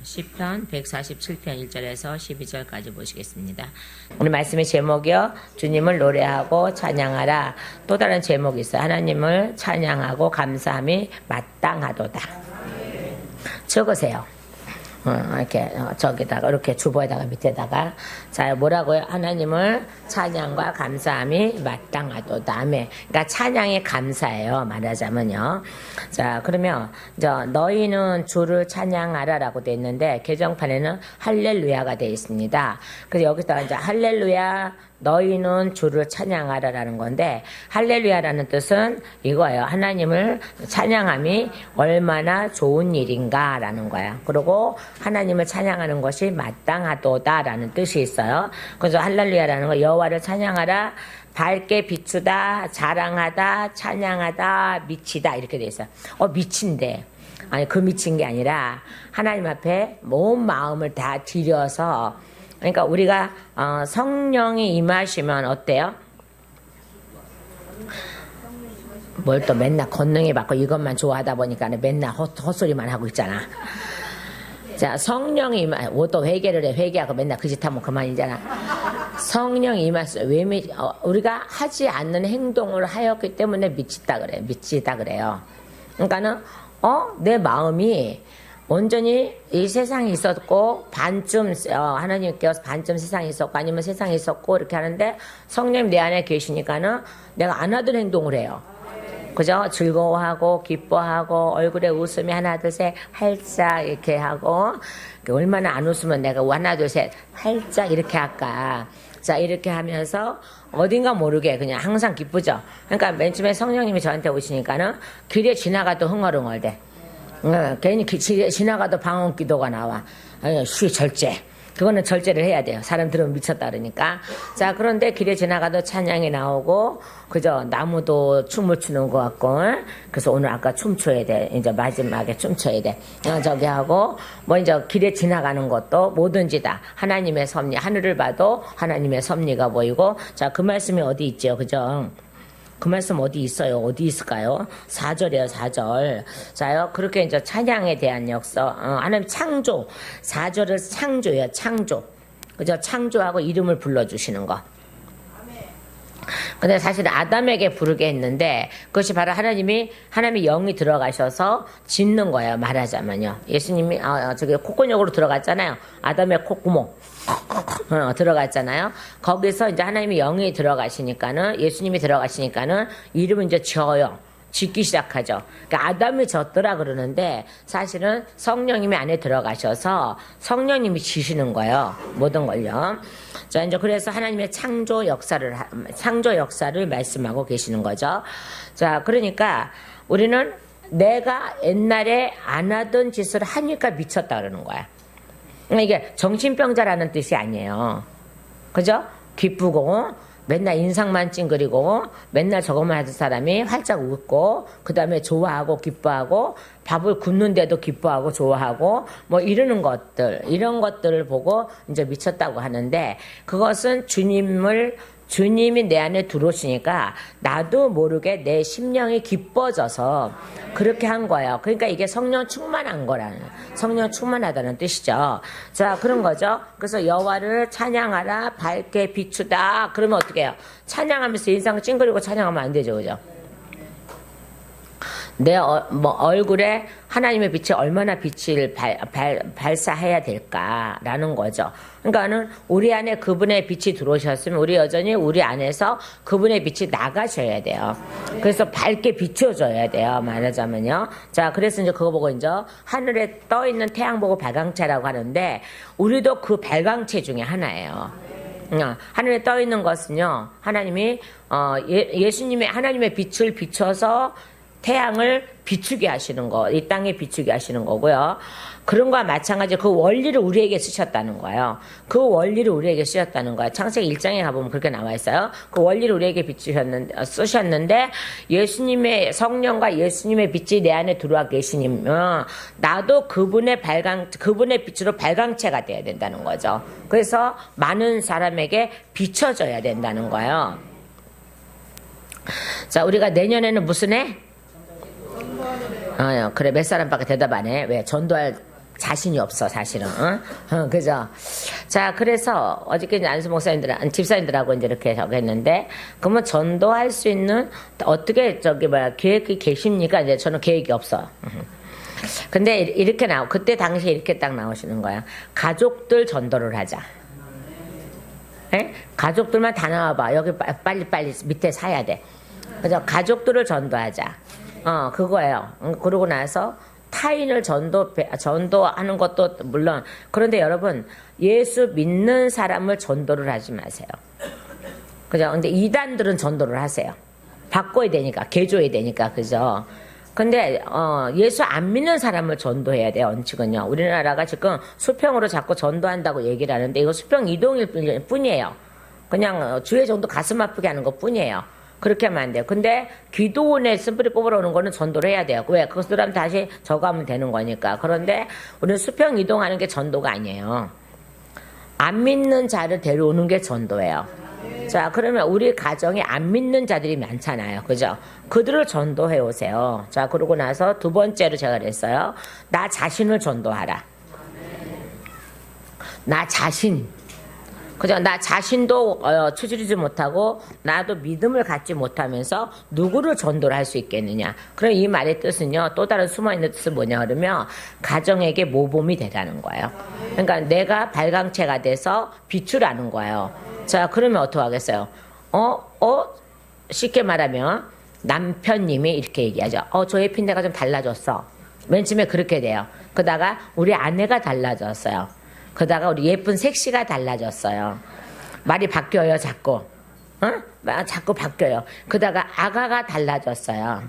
시편 147편 1절에서 12절까지 보시겠습니다. 오늘 말씀의 제목이요. 주님을 노래하고 찬양하라. 또 다른 제목이 있어요. 하나님을 찬양하고 감사함이 마땅하도다. 적으세요. 이렇게 저기다가 이렇게 주보에다가 밑에다가 자 뭐라고요? 하나님을 찬양과 감사함이 마땅하도다. 아멘. 그러니까 찬양이 감사예요. 말하자면요. 자 그러면 너희는 주를 찬양하라라고 돼 있는데 개정판에는 할렐루야가 돼 있습니다. 그래서 여기다가 이제 할렐루야 너희는 주를 찬양하라라는 건데 할렐루야라는 뜻은 이거예요. 하나님을 찬양함이 얼마나 좋은 일인가라는 거야. 그리고 하나님을 찬양하는 것이 마땅하도다라는 뜻이 있어요. 그래서 할렐루야라는 거 여호와를 찬양하라, 밝게 비추다, 자랑하다, 찬양하다, 미치다 이렇게 돼 있어요. 미친데 아니 그 미친 게 아니라 하나님 앞에 온 마음을 다 들여서 그러니까 우리가 성령이 임하시면 어때요? 뭘 또 맨날 권능이 받고 이것만 좋아하다 보니까 맨날 헛소리만 하고 있잖아. 자, 성령이 또 회개를 해. 회개하고 맨날 그 짓 하면 그만이잖아. 성령이 임하시면 우리가 하지 않는 행동을 하였기 때문에 미치다 그래요. 그러니까는 내 마음이 온전히 이 세상에 있었고 반쯤 하나님께서 반쯤 세상에 있었고 아니면 세상에 있었고 이렇게 하는데 성령님 내 안에 계시니까는 내가 안 하던 행동을 해요. 그죠? 즐거워하고 기뻐하고 얼굴에 웃음이 하나 둘 셋 활짝 이렇게 하고 얼마나 안 웃으면 내가 하나 둘 셋 활짝 이렇게 할까. 자 이렇게 하면서 어딘가 모르게 그냥 항상 기쁘죠. 그러니까 맨 처음에 성령님이 저한테 오시니까는 길에 지나가도 흥얼흥얼대. 괜히 지나가도 방언 기도가 나와. 절제. 그거는 절제를 해야 돼요. 사람 들으면 미쳤다 그러니까. 자, 그런데 길에 지나가도 찬양이 나오고, 그죠? 나무도 춤을 추는 것 같고, 그래서 오늘 아까 춤춰야 돼. 이제 마지막에 춤춰야 돼. 저기 하고, 이제 길에 지나가는 것도 뭐든지 다 하나님의 섭리, 하늘을 봐도 하나님의 섭리가 보이고, 자, 그 말씀이 어디 있죠? 그죠? 그 말씀 어디 있어요? 어디 있을까요? 4절이에요, 4절. 자요, 그렇게 이제 찬양에 대한 역사, 하나님 창조. 4절을 창조예요, 창조. 그죠? 창조하고 이름을 불러주시는 거. 근데 사실 아담에게 부르게 했는데, 그것이 바로 하나님의 영이 들어가셔서 짓는 거예요, 말하자면요. 예수님이, 저기 콧구멍으로 들어갔잖아요. 아담의 콧구멍. 들어갔잖아요. 거기서 이제 하나님의 영이 들어가시니까는 예수님이 들어가시니까는 이름을 이제 지어요. 짓기 시작하죠. 그러니까 아담이 졌더라 그러는데 사실은 성령님이 안에 들어가셔서 성령님이 지시는 거예요. 모든 걸요. 자 이제 그래서 하나님의 창조 역사를 말씀하고 계시는 거죠. 자 그러니까 우리는 내가 옛날에 안 하던 짓을 하니까 미쳤다 그러는 거야. 이게 정신병자라는 뜻이 아니에요. 그죠? 기쁘고 맨날 인상만 찡그리고 맨날 저것만 하던 사람이 활짝 웃고 그 다음에 좋아하고 기뻐하고 밥을 굽는데도 기뻐하고 좋아하고 이런 것들을 보고 이제 미쳤다고 하는데 그것은 주님이 내 안에 들어오시니까 나도 모르게 내 심령이 기뻐져서 그렇게 한 거예요. 그러니까 이게 성령 충만하다는 뜻이죠. 자, 그런 거죠. 그래서 여호와를 찬양하라, 밝게 비추다. 그러면 어떻게 해요? 찬양하면서 인상 찡그리고 찬양하면 안 되죠. 그죠? 내 얼굴에 하나님의 빛이 얼마나 빛을 발사해야 될까라는 거죠. 그러니까는 우리 안에 그분의 빛이 들어오셨으면 우리 여전히 우리 안에서 그분의 빛이 나가셔야 돼요. 그래서 밝게 비춰줘야 돼요. 말하자면요. 자, 그래서 이제 그거 보고 이제 하늘에 떠 있는 태양 보고 발광체라고 하는데 우리도 그 발광체 중에 하나예요. 하늘에 떠 있는 것은요. 하나님이 예수님의 하나님의 빛을 비춰서 태양을 비추게 하시는 거, 이 땅에 비추게 하시는 거고요. 그런 거와 마찬가지로 그 원리를 우리에게 쓰셨다는 거예요. 그 원리를 우리에게 쓰셨다는 거예요. 창세기 1장에 가보면 그렇게 나와 있어요. 그 원리를 우리에게 쓰셨는데 예수님의 성령과 예수님의 빛이 내 안에 들어와 계시니면 나도 그분의 빛으로 발광체가 돼야 된다는 거죠. 그래서 많은 사람에게 비춰져야 된다는 거예요. 자, 우리가 내년에는 무슨 해? 그래 몇 사람밖에 대답 안 해. 왜? 전도할 자신이 없어, 사실은. 그죠? 자, 그래서 어저께 이제 안수 목사님들, 집사님들하고 이제 이렇게 저기 했는데, 그러면 전도할 수 있는, 어떻게 계획이 계십니까? 이제 저는 계획이 없어. 근데 이렇게 그때 당시에 이렇게 딱 나오시는 거야. 가족들 전도를 하자. 에? 가족들만 다 나와봐. 여기 빨리 밑에 사야 돼. 그죠? 가족들을 전도하자. 그거예요. 그러고 나서 타인을 전도하는 것도 물론, 그런데 여러분, 예수 믿는 사람을 전도를 하지 마세요. 그죠? 근데 이단들은 전도를 하세요. 바꿔야 되니까, 개조해야 되니까, 그죠? 근데, 예수 안 믿는 사람을 전도해야 돼요, 원칙은요. 우리나라가 지금 수평으로 자꾸 전도한다고 얘기를 하는데, 이거 수평 이동일 뿐이에요. 그냥 주의 정도 가슴 아프게 하는 것 뿐이에요. 그렇게 하면 안 돼요. 근데 기도원에 쓴뿌리 뽑으러 오는 거는 전도를 해야 돼요. 왜? 그것을 하면 다시 저거 하면 되는 거니까. 그런데 우리는 수평 이동하는 게 전도가 아니에요. 안 믿는 자를 데려오는 게 전도예요. 자, 그러면 우리 가정에 안 믿는 자들이 많잖아요. 그죠? 그들을 전도해 오세요. 자, 그러고 나서 두 번째로 제가 그랬어요. 나 자신을 전도하라. 나 자신. 그죠? 나 자신도 추스리지 못하고 나도 믿음을 갖지 못하면서 누구를 전도를 할 수 있겠느냐. 그럼 이 말의 뜻은요. 또 다른 숨어있는 뜻은 뭐냐 그러면 가정에게 모범이 되라는 거예요. 그러니까 내가 발광체가 돼서 빛을 하는 거예요. 자, 그러면 어떻게 하겠어요? 쉽게 말하면 남편님이 이렇게 얘기하죠. 저의 핀대가 좀 달라졌어. 맨 처음에 그렇게 돼요. 그러다가 우리 아내가 달라졌어요. 그러다가 우리 예쁜 색시가 달라졌어요. 말이 바뀌어요, 자꾸. 자꾸 바뀌어요. 그러다가 아가가 달라졌어요.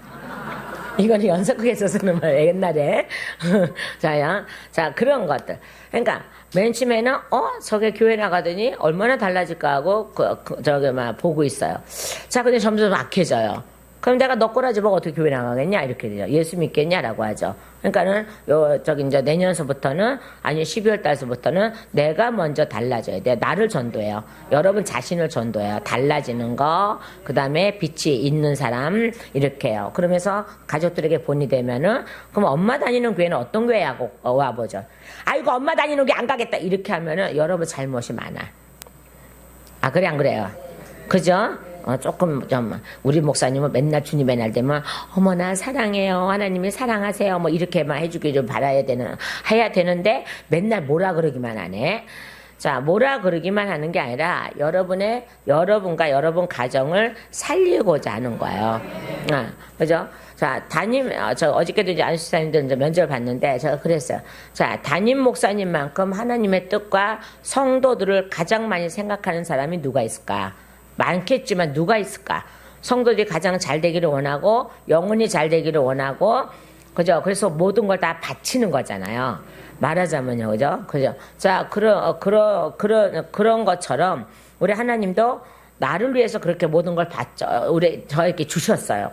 이거는 연속해서 쓰는 말이에요, 옛날에. 자, 그런 것들. 그러니까, 맨 처음에는, 저게 교회 나가더니 얼마나 달라질까 하고, 보고 있어요. 자, 근데 점점 막혀져요. 그럼 내가 너 꼬라지 보고 어떻게 교회 나가겠냐? 이렇게 되죠. 예수 믿겠냐라고 하죠. 그러니까는, 이제 내년서부터는, 아니, 12월 달서부터는 내가 먼저 달라져야 돼. 나를 전도해요. 여러분 자신을 전도해요. 달라지는 거, 그 다음에 빛이 있는 사람, 이렇게 해요. 그러면서 가족들에게 본이 되면은, 그럼 엄마 다니는 교회는 어떤 교회하고 와보죠. 아이고, 엄마 다니는 교회 안 가겠다. 이렇게 하면은 여러분 잘못이 많아. 그래, 안 그래요? 그죠? 조금 좀 우리 목사님은 맨날 주님의 날 되면 어머나 사랑해요, 하나님이 사랑하세요, 뭐 이렇게만 해주길 좀 해야 되는데 맨날 뭐라 그러기만 하네. 자, 뭐라 그러기만 하는 게 아니라 여러분과 여러분 가정을 살리고자 하는 거예요. 그죠? 자, 저 어저께도 이제 안수사님들 이제 면접을 봤는데 제가 그랬어요. 자, 담임 목사님만큼 하나님의 뜻과 성도들을 가장 많이 생각하는 사람이 누가 있을까? 많겠지만 누가 있을까? 성도들이 가장 잘 되기를 원하고 영혼이 잘 되기를 원하고, 그죠? 그래서 모든 걸 다 바치는 거잖아요. 말하자면요, 그죠? 자, 그런 것처럼 우리 하나님도 나를 위해서 그렇게 모든 걸 저에게 주셨어요.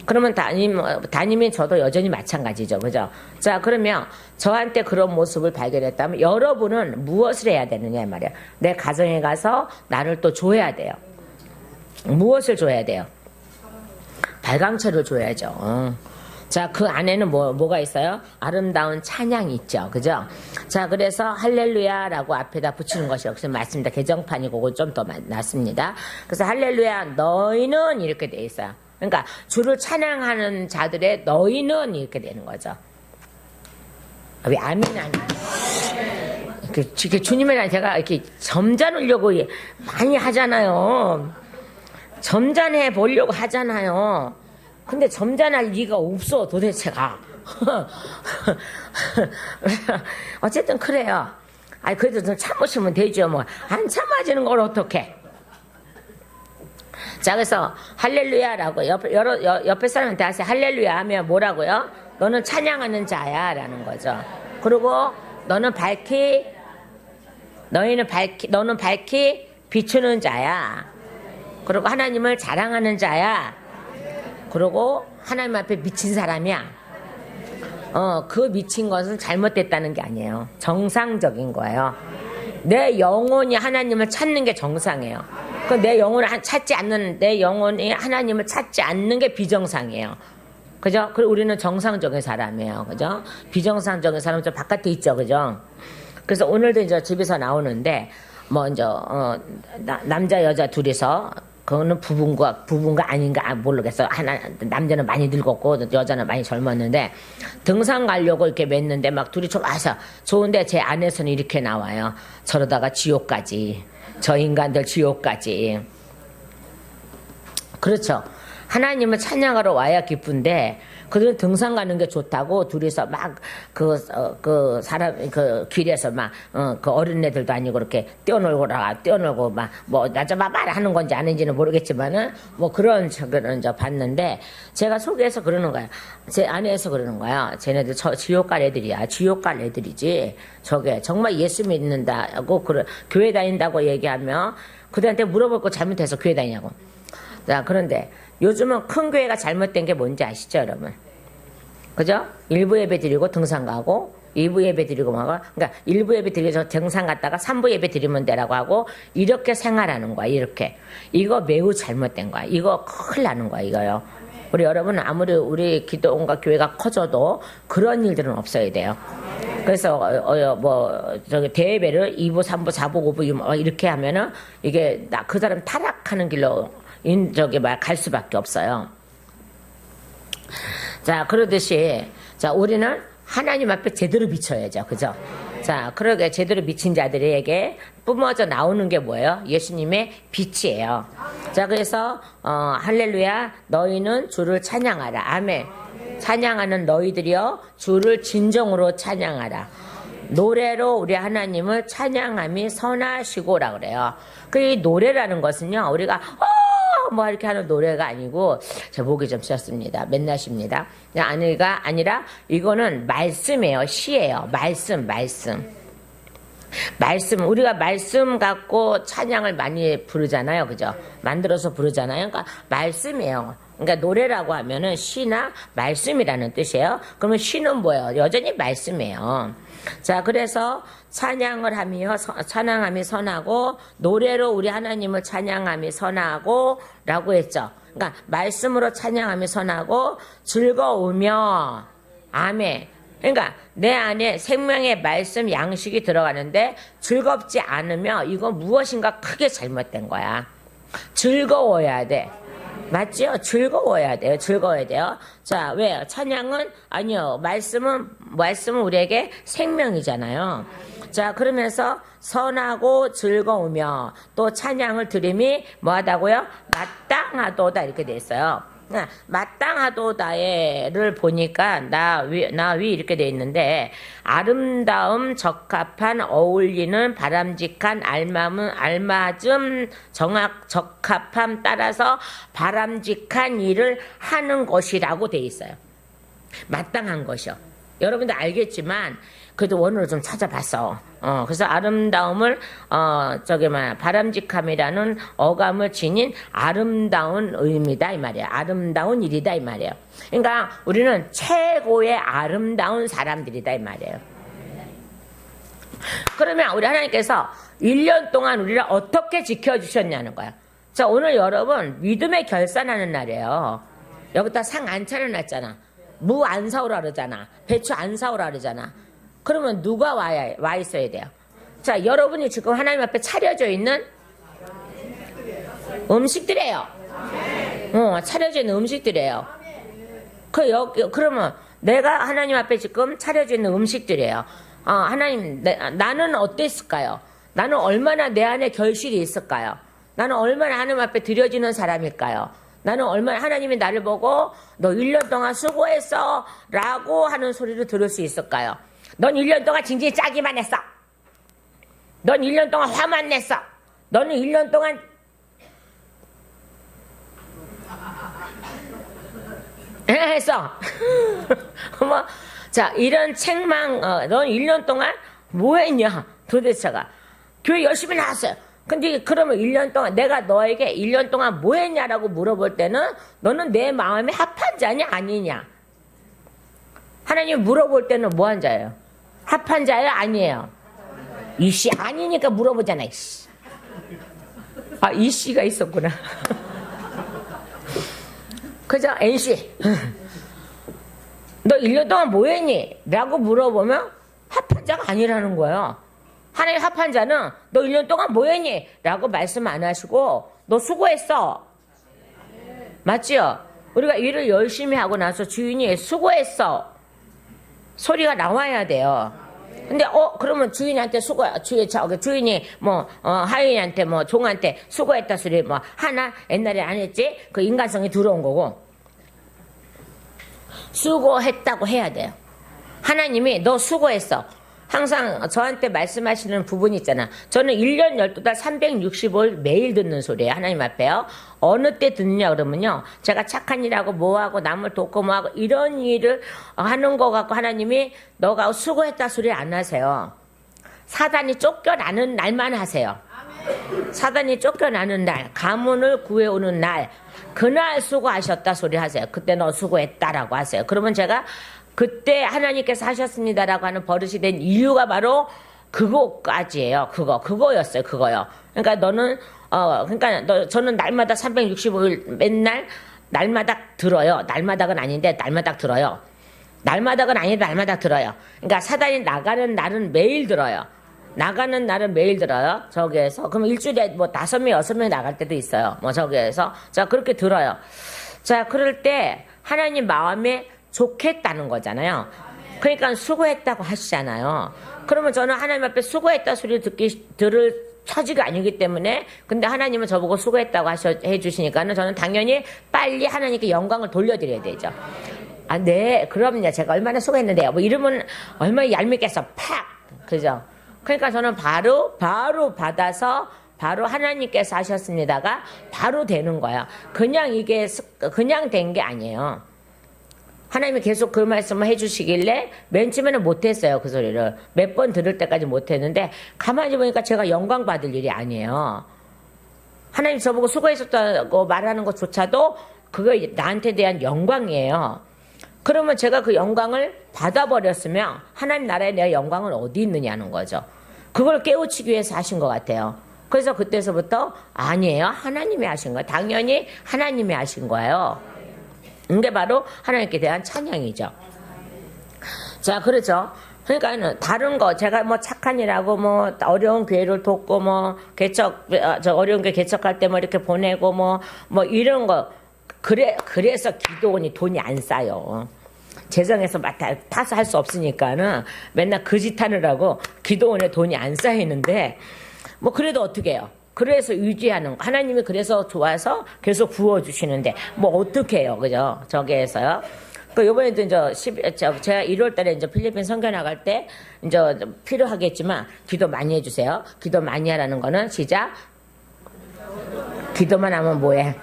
그러면 담임이 저도 여전히 마찬가지죠, 그죠? 자, 그러면 저한테 그런 모습을 발견했다면 여러분은 무엇을 해야 되느냐 이 말이에요. 내 가정에 가서 나를 또 줘야 돼요. 무엇을 줘야 돼요? 발광체를 줘야죠. 자, 그 안에는 뭐가 있어요? 아름다운 찬양이 있죠. 그죠? 자, 그래서 할렐루야라고 앞에다 붙이는 것이 여기서 맞습니다. 개정판이고 그거 좀 더 낫습니다. 그래서 할렐루야 너희는 이렇게 돼 있어요. 그러니까 주를 찬양하는 자들의 너희는 이렇게 되는 거죠. 왜 아멘 아니에요? 주님의 날 제가 이렇게 점잖으려고 많이 하잖아요. 점잖해 보려고 하잖아요. 근데 점잖할 리가 없어, 도대체가. 어쨌든 그래요. 그래도 좀 참으시면 되죠, 뭐. 안 참아지는 걸 어떡해. 자, 그래서 할렐루야라고 옆에 사람한테 하세요. 할렐루야 하면 뭐라고요? 너는 찬양하는 자야 라는 거죠. 그리고 너는 밝히 비추는 자야. 그리고 하나님을 자랑하는 자야. 그리고 하나님 앞에 미친 사람이야. 그 미친 것은 잘못됐다는 게 아니에요. 정상적인 거예요. 내 영혼이 하나님을 찾는 게 정상이에요. 내 영혼이 하나님을 찾지 않는 게 비정상이에요. 그죠? 그리고 우리는 정상적인 사람이에요. 그죠? 비정상적인 사람은 좀 바깥에 있죠. 그죠? 그래서 오늘도 이제 집에서 나오는데, 뭐, 이제, 남자, 여자 둘이서, 그거는 부부인가 아닌가 모르겠어. 남자는 많이 늙었고, 여자는 많이 젊었는데, 등산 가려고 이렇게 맸는데, 막 둘이 좋아서, 좋은데 제 안에서는 이렇게 나와요. 저러다가 지옥까지. 저 인간들 지옥까지. 그렇죠. 하나님을 찬양하러 와야 기쁜데 그들은 등산 가는 게 좋다고 둘이서 막 길에서 막 그 어린애들도 아니고 그렇게 뛰어놀고 막 뭐 나자마마 하는 건지 아닌지는 모르겠지만은 뭐 그런 저거는 저 봤는데 제가 속에서 그러는 거야. 제 안에서 그러는 거야. 쟤네들 지옥 갈 애들이야. 지옥 갈 애들이지. 저게 정말 예수 믿는다고 교회 다닌다고 얘기하면 그들한테 물어볼 거 잘못해서 교회 다니냐고. 자, 그런데 요즘은 큰 교회가 잘못된 게 뭔지 아시죠, 여러분? 그죠? 일부 예배 드리고 등산 가고, 2부 예배 드리고 막, 그러니까 1부 예배 드리고 등산 갔다가 3부 예배 드리면 되라고 하고, 이렇게 생활하는 거야, 이렇게. 이거 매우 잘못된 거야. 이거 큰일 나는 거야, 이거요. 우리 여러분, 아무리 우리 기도원과 교회가 커져도 그런 일들은 없어야 돼요. 그래서, 대예배를 2부, 3부, 4부, 5부, 이렇게 하면은, 이게, 그 사람 타락하는 길로, 갈 수밖에 없어요. 자, 그러듯이, 자, 우리는 하나님 앞에 제대로 비춰야죠. 그죠? 자, 그러게 제대로 비친 자들에게 뿜어져 나오는 게 뭐예요? 예수님의 빛이에요. 자, 그래서, 할렐루야, 너희는 주를 찬양하라. 아멘. 찬양하는 너희들이여, 주를 진정으로 찬양하라. 노래로 우리 하나님을 찬양함이 선하시고라 그래요. 그 노래라는 것은요, 우리가, 뭐 이렇게 하는 노래가 아니고 제 목이 좀 쉬었습니다. 맨날십니다. 아니라 이거는 말씀이에요. 시예요. 말씀. 우리가 말씀 갖고 찬양을 많이 부르잖아요. 그죠? 만들어서 부르잖아요. 그러니까 말씀이에요. 그러니까 노래라고 하면은 시나 말씀이라는 뜻이에요. 그러면 시는 뭐예요? 여전히 말씀이에요. 자, 그래서 찬양을 찬양함이 선하고 노래로 우리 하나님을 찬양함이 선하고 라고 했죠. 그러니까 말씀으로 찬양함이 선하고 즐거우며 아멘. 그러니까 내 안에 생명의 말씀 양식이 들어가는데 즐겁지 않으면 이건 무엇인가 크게 잘못된 거야. 즐거워야 돼. 맞죠? 즐거워야 돼요. 즐거워야 돼요. 자, 왜요? 찬양은 아니요. 말씀은 우리에게 생명이잖아요. 자, 그러면서 선하고 즐거우며 또 찬양을 드림이 뭐하다고요? 마땅하도다 이렇게 돼 있어요. 마땅하도다를 보니까 나 위 이렇게 돼 있는데 아름다움 적합한 어울리는 바람직한 알맞음 적합함 따라서 바람직한 일을 하는 것이라고 돼 있어요. 마땅한 것이요. 여러분들 알겠지만 그래도 원어를 좀 찾아봤어. 그래서 아름다움을 바람직함이라는 어감을 지닌 아름다운 의미다 이 말이야. 아름다운 일이다 이 말이에요. 그러니까 우리는 최고의 아름다운 사람들이다 이 말이에요. 그러면 우리 하나님께서 1년 동안 우리를 어떻게 지켜주셨냐는 거야. 자, 오늘 여러분 믿음의 결산하는 날이에요. 여기다 상 안 차려놨잖아. 무 안 사오라 그러잖아. 배추 안 사오라 그러잖아. 그러면 누가 와 있어야 돼요? 자, 여러분이 지금 하나님 앞에 차려져 있는 음식들이에요. 차려져 있는 음식들이에요. 그러면 내가 하나님 앞에 지금 차려져 있는 음식들이에요. 하나님, 나는 어땠을까요? 나는 얼마나 내 안에 결실이 있을까요? 나는 얼마나 하나님 앞에 드려지는 사람일까요? 나는 얼마나 하나님이 나를 보고 너 1년 동안 수고했어 라고 하는 소리를 들을 수 있을까요? 넌 1년 동안 징징이 짜기만 했어. 넌 1년 동안 화만 냈어. 너는 1년 동안 했어. 자, 이런 책망, 넌 1년 동안 뭐 했냐? 도대체가. 교회 열심히 나왔어요. 근데 그러면 1년 동안 내가 너에게 1년 동안 뭐 했냐라고 물어볼 때는 너는 내 마음에 합한 자냐 아니냐? 하나님 물어볼 때는 뭐 한 자예요? 합한 자예요? 아니에요? 이씨 아니니까 물어보잖아. 이씨. 이씨가 있었구나. 그죠? NC. 너 1년 동안 뭐 했니? 라고 물어보면 합한 자가 아니라는 거예요. 하나님 합한 자는 너 1년 동안 뭐 했니? 라고 말씀 안 하시고 너 수고했어. 맞지요? 우리가 일을 열심히 하고 나서 주인이 수고했어. 소리가 나와야 돼요. 근데 그러면 주인한테 주인이 하인한테 종한테 수고했다 소리 하나 옛날에 안 했지? 그 인간성이 들어온 거고 수고했다고 해야 돼요. 하나님이 너 수고했어. 항상 저한테 말씀하시는 부분이 있잖아. 저는 1년 12달 365일 매일 듣는 소리예요. 하나님 앞에요. 어느 때 듣느냐 그러면요. 제가 착한 일하고 뭐하고 남을 돕고 뭐하고 이런 일을 하는 거 갖고 하나님이 너가 수고했다 소리 안 하세요. 사단이 쫓겨나는 날만 하세요. 사단이 쫓겨나는 날, 가문을 구해오는 날, 그날 수고하셨다 소리 하세요. 그때 너 수고했다라고 하세요. 그러면 제가 그때 하나님께서 하셨습니다라고 하는 버릇이 된 이유가 바로 그거까지예요. 그거였어요. 그거요. 그러니까 저는 날마다 365일 맨날 날마다 들어요. 날마다는 아닌데 날마다 들어요. 날마다는 아닌데 날마다 들어요. 그러니까 사단이 나가는 날은 매일 들어요. 나가는 날은 매일 들어요. 저기에서. 그럼 일주일에 5명, 6명 나갈 때도 있어요. 저기에서. 자, 그렇게 들어요. 자, 그럴 때 하나님 마음에 좋겠다는 거잖아요. 그러니까 수고했다고 하시잖아요. 그러면 저는 하나님 앞에 수고했다 소리 들을 처지가 아니기 때문에 근데 하나님은 저보고 수고했다고 해주시니까는 저는 당연히 빨리 하나님께 영광을 돌려드려야 되죠. 아, 네, 그럼요. 제가 얼마나 수고했는데요. 이러면 얼마나 얄밉겠어. 팍! 그죠? 그러니까 저는 바로 받아서 바로 하나님께서 하셨습니다가 바로 되는 거야. 그냥 된 게 아니에요. 하나님이 계속 그 말씀을 해주시길래 맨 처음에는 못했어요. 그 소리를. 몇 번 들을 때까지 못했는데 가만히 보니까 제가 영광 받을 일이 아니에요. 하나님 저보고 수고했었다고 말하는 것조차도 그거 나한테 대한 영광이에요. 그러면 제가 그 영광을 받아버렸으면 하나님 나라에 내가 영광은 어디 있느냐는 거죠. 그걸 깨우치기 위해서 하신 것 같아요. 그래서 그때서부터 아니에요. 하나님이 하신 거예요. 당연히 하나님이 하신 거예요. 이게 바로 하나님께 대한 찬양이죠. 자, 그렇죠. 그러니까는 다른 거 제가 착한 일하고 어려운 교회를 돕고 어려운 교회 개척할 때 이렇게 보내고 이런 거 그래서 기도원이 돈이 안 싸요. 재정에서 타서 할 수 없으니까는 맨날 그 짓 하느라고 기도원에 돈이 안 쌓이는데 그래도 어떻게 해요? 그래서 유지하는 하나님이 그래서 좋아서 계속 부어주시는데 어떻게 해요, 그죠? 저기에서요. 요번에도 제가 1월달에 필리핀 선교 나갈 때 필요하겠지만 기도 많이 해주세요. 기도 많이 하라는 거는 시작. 기도만 하면 뭐해?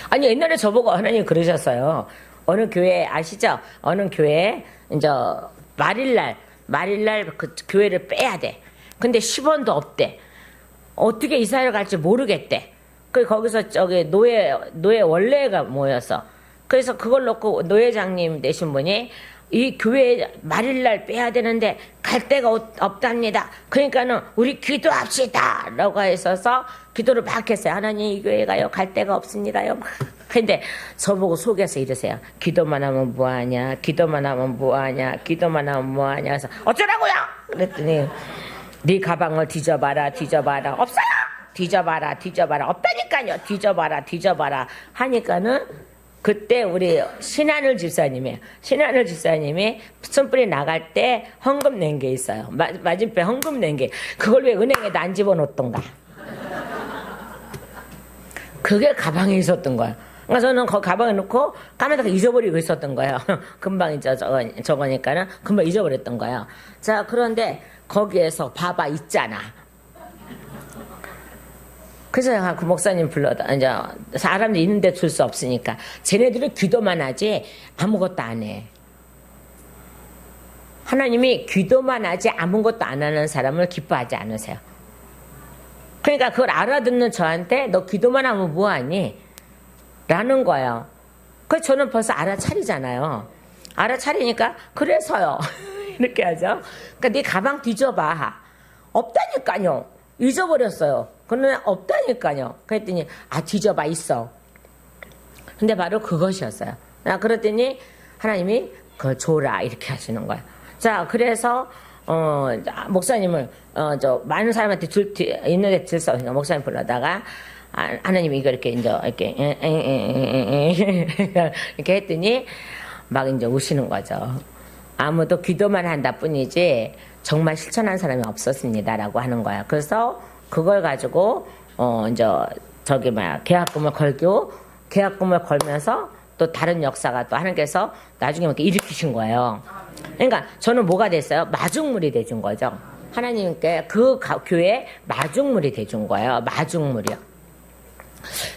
아니 옛날에 저보고 하나님 그러셨어요. 어느 교회 아시죠? 어느 교회 말일날 그 교회를 빼야 돼. 근데 10원도 없대. 어떻게 이사를 갈지 모르겠대. 거기서 노예 원래가 모여서. 그래서 그걸 놓고 노회장님 되신 분이 이 교회에 말일날 빼야 되는데 갈 데가 없답니다. 그러니까는 우리 기도합시다. 라고 했어서 기도를 막 했어요. 하나님 이 교회 가요. 갈 데가 없습니다요. 근데 저보고 속에서 이러세요. 기도만 하면 뭐하냐. 기도만 하면 뭐하냐. 기도만 하면 뭐하냐. 그래서 어쩌라고요. 그랬더니 네 가방을 뒤져봐라. 없어요. 뒤져봐라. 없다니까요. 뒤져봐라. 하니까는 그때 우리 신하늘 집사님이 손뿌리 나갈 때 헌금 낸 게 있어요. 맞은편 헌금 낸 게. 그걸 왜 은행에도 안 집어넣었던가. 그게 가방에 있었던 거예요. 그러니까 저는 그 가방에 넣고 까마득 잊어버리고 있었던 거예요. 금방 저거니까는 금방 잊어버렸던 거예요. 자, 그런데 거기에서 봐봐 있잖아. 그래서 제가 그 목사님 불러다 사람들이 있는데 줄 수 없으니까 쟤네들은 기도만 하지 아무것도 안 해. 하나님이 기도만 하지 아무것도 안 하는 사람을 기뻐하지 않으세요. 그러니까 그걸 알아듣는 저한테 너 기도만 하면 뭐하니? 라는 거예요. 그래서 저는 벌써 알아차리잖아요. 알아차리니까 그래서요. 이렇게 하죠. 그러니까 네 가방 뒤져봐. 없다니까요. 잊어버렸어요. 그러나 없다니까요. 그랬더니 뒤져봐 있어. 근데 바로 그것이었어요. 그랬더니 하나님이 그걸 줘라 이렇게 하시는 거예요. 자, 그래서 목사님을 많은 사람한테 있는데 들썩 목사님 불러다가 하나님이 이거 이렇게 이렇게 이렇게 했더니 막 이제 우시는 거죠. 아무도 기도만 한다 뿐이지 정말 실천한 사람이 없었습니다라고 하는 거야. 그래서 그걸 가지고 이제 계약금을 걸면서 또 다른 역사가 또 하나님께서 나중에 이렇게 일으키신 거예요. 그러니까 저는 뭐가 됐어요? 마중물이 돼준 거죠. 하나님께 그 교회에 마중물이 돼준 거예요. 마중물이요.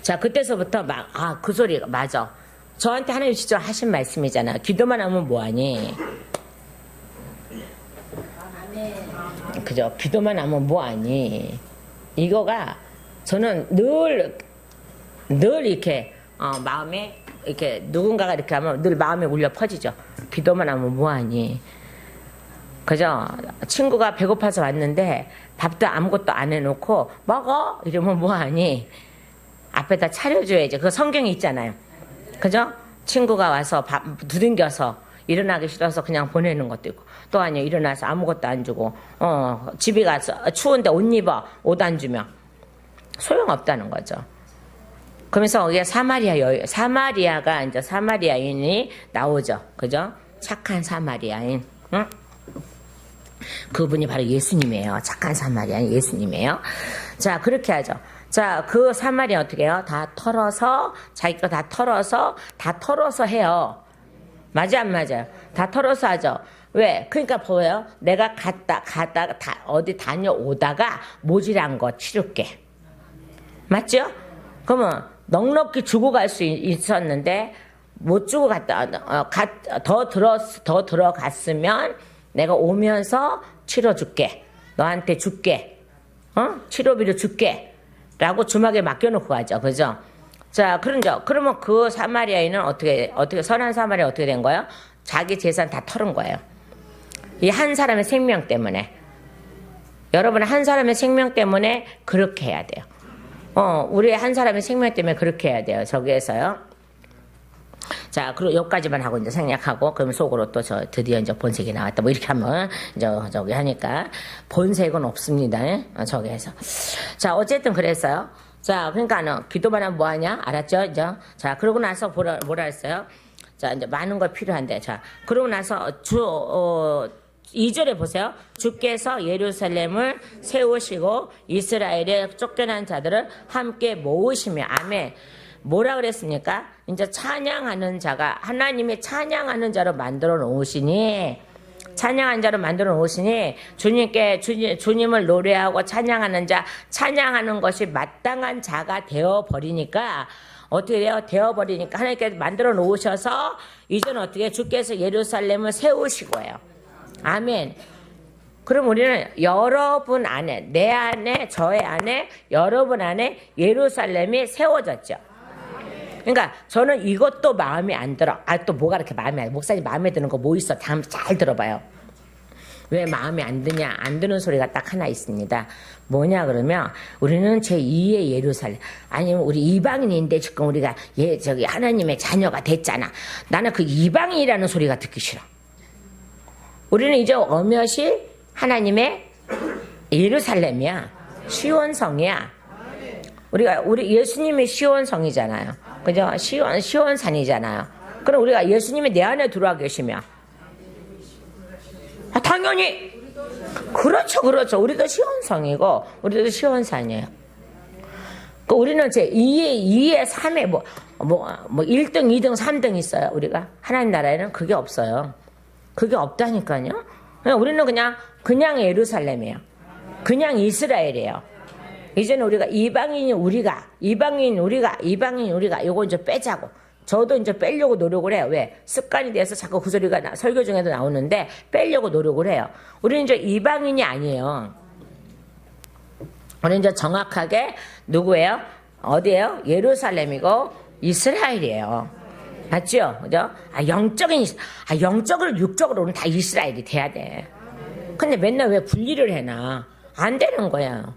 자, 그때서부터 그 소리가 맞아. 저한테 하나님 직접 하신 말씀이잖아요. 기도만 하면 뭐하니? 그죠? 기도만 하면 뭐하니? 이거가 저는 늘 이렇게 마음에 이렇게 누군가가 이렇게 하면 늘 마음에 울려 퍼지죠. 기도만 하면 뭐하니? 그죠? 친구가 배고파서 왔는데 밥도 아무것도 안 해놓고 먹어? 이러면 뭐하니? 앞에다 차려줘야지. 그거 성경에 있잖아요. 그죠? 친구가 와서 밥 두들겨서 일어나기 싫어서 그냥 보내는 것도 있고, 또 아니요, 일어나서 아무것도 안 주고 집에 가서 추운데 옷 입어, 옷 안 주면 소용없다는 거죠. 그러면서 이게 사마리아가 이제 사마리아인이 나오죠. 그죠? 착한 사마리아인. 응? 그분이 바로 예수님이에요. 착한 사마리아인 예수님이에요. 자, 그렇게 하죠. 자, 그 사마리아 어떻게 해요? 다 털어서, 자기 거 다 털어서 해요. 맞아, 안 맞아요? 다 털어서 하죠. 왜? 그러니까 보여요? 내가 어디 다녀오다가 모질한 거 치를게. 맞죠? 그러면 넉넉히 주고 갈 수 있었는데, 못 주고 더 들어갔으면 내가 오면서 치러줄게. 너한테 줄게. 치료비를 줄게. 라고 주막에 맡겨놓고 가죠. 그죠? 자, 그러면 그 사마리아인은 어떻게, 선한 사마리아 어떻게 된 거예요? 자기 재산 다 털은 거예요. 이 한 사람의 생명 때문에. 여러분, 한 사람의 생명 때문에 그렇게 해야 돼요. 우리 한 사람의 생명 때문에 그렇게 해야 돼요. 저기에서요. 자, 그리고 여기까지만 하고 이제 생략하고, 그럼 속으로 또 드디어 이제 본색이 나왔다. 뭐 이렇게 하면, 저기 하니까. 본색은 없습니다. 저기에서. 자, 어쨌든 그랬어요. 자, 그러니까 기도만 하면 뭐하냐? 알았죠? 이제. 자, 그러고 나서 뭐라 했어요? 자, 이제 많은 걸 필요한데. 자, 그러고 나서 2절에 보세요. 주께서 예루살렘을 세우시고 이스라엘에 쫓겨난 자들을 함께 모으시며. 아멘. 뭐라 그랬습니까? 이제 찬양하는 자가 하나님의 찬양하는 자로 만들어 놓으시니, 찬양하는 자로 만들어 놓으시니 주님을 노래하고 찬양하는 자, 찬양하는 것이 마땅한 자가 되어버리니까 어떻게 돼요? 되어버리니까 하나님께서 만들어 놓으셔서 이제는 어떻게 주께서 예루살렘을 세우시고요. 아멘. 그럼 우리는 여러분 안에, 내 안에, 저의 안에, 여러분 안에 예루살렘이 세워졌죠. 그러니까 저는 이것도 마음에 안 들어. 또 뭐가 이렇게 마음에 안 들어. 목사님 마음에 드는 거 뭐 있어? 잘 들어봐요. 왜 마음에 안 드냐? 안 드는 소리가 딱 하나 있습니다. 뭐냐 그러면 우리는 제2의 예루살렘, 아니면 우리 이방인인데 지금 우리가 저기 하나님의 자녀가 됐잖아. 나는 그 이방인이라는 소리가 듣기 싫어. 우리는 이제 어몇이 하나님의 예루살렘이야. 시온성이야. 우리 예수님이 시온성이잖아요. 그죠? 시온산이잖아요. 그럼 우리가 예수님이 내 안에 들어와 계시면, 당연히 그렇죠. 우리도 시온성이고 우리도 시온산이에요. 우리는 제 2에 3에 뭐 1등, 2등, 3등 있어요. 우리가 하나님 나라에는 그게 없어요. 그게 없다니까요. 우리는 그냥 예루살렘이에요. 그냥 이스라엘이에요. 이제는 우리가 이방인 우리가 이거 이제 빼자고. 저도 이제 빼려고 노력을 해요. 왜? 습관이 돼서 자꾸 그 소리가 설교 중에도 나오는데 빼려고 노력을 해요. 우리는 이제 이방인이 아니에요. 우리는 이제 정확하게 누구예요? 어디예요? 예루살렘이고 이스라엘이에요. 맞죠? 그죠? 영적으로 육적으로는 다 이스라엘이 돼야 돼. 근데 맨날 왜 분리를 해놔? 안 되는 거야.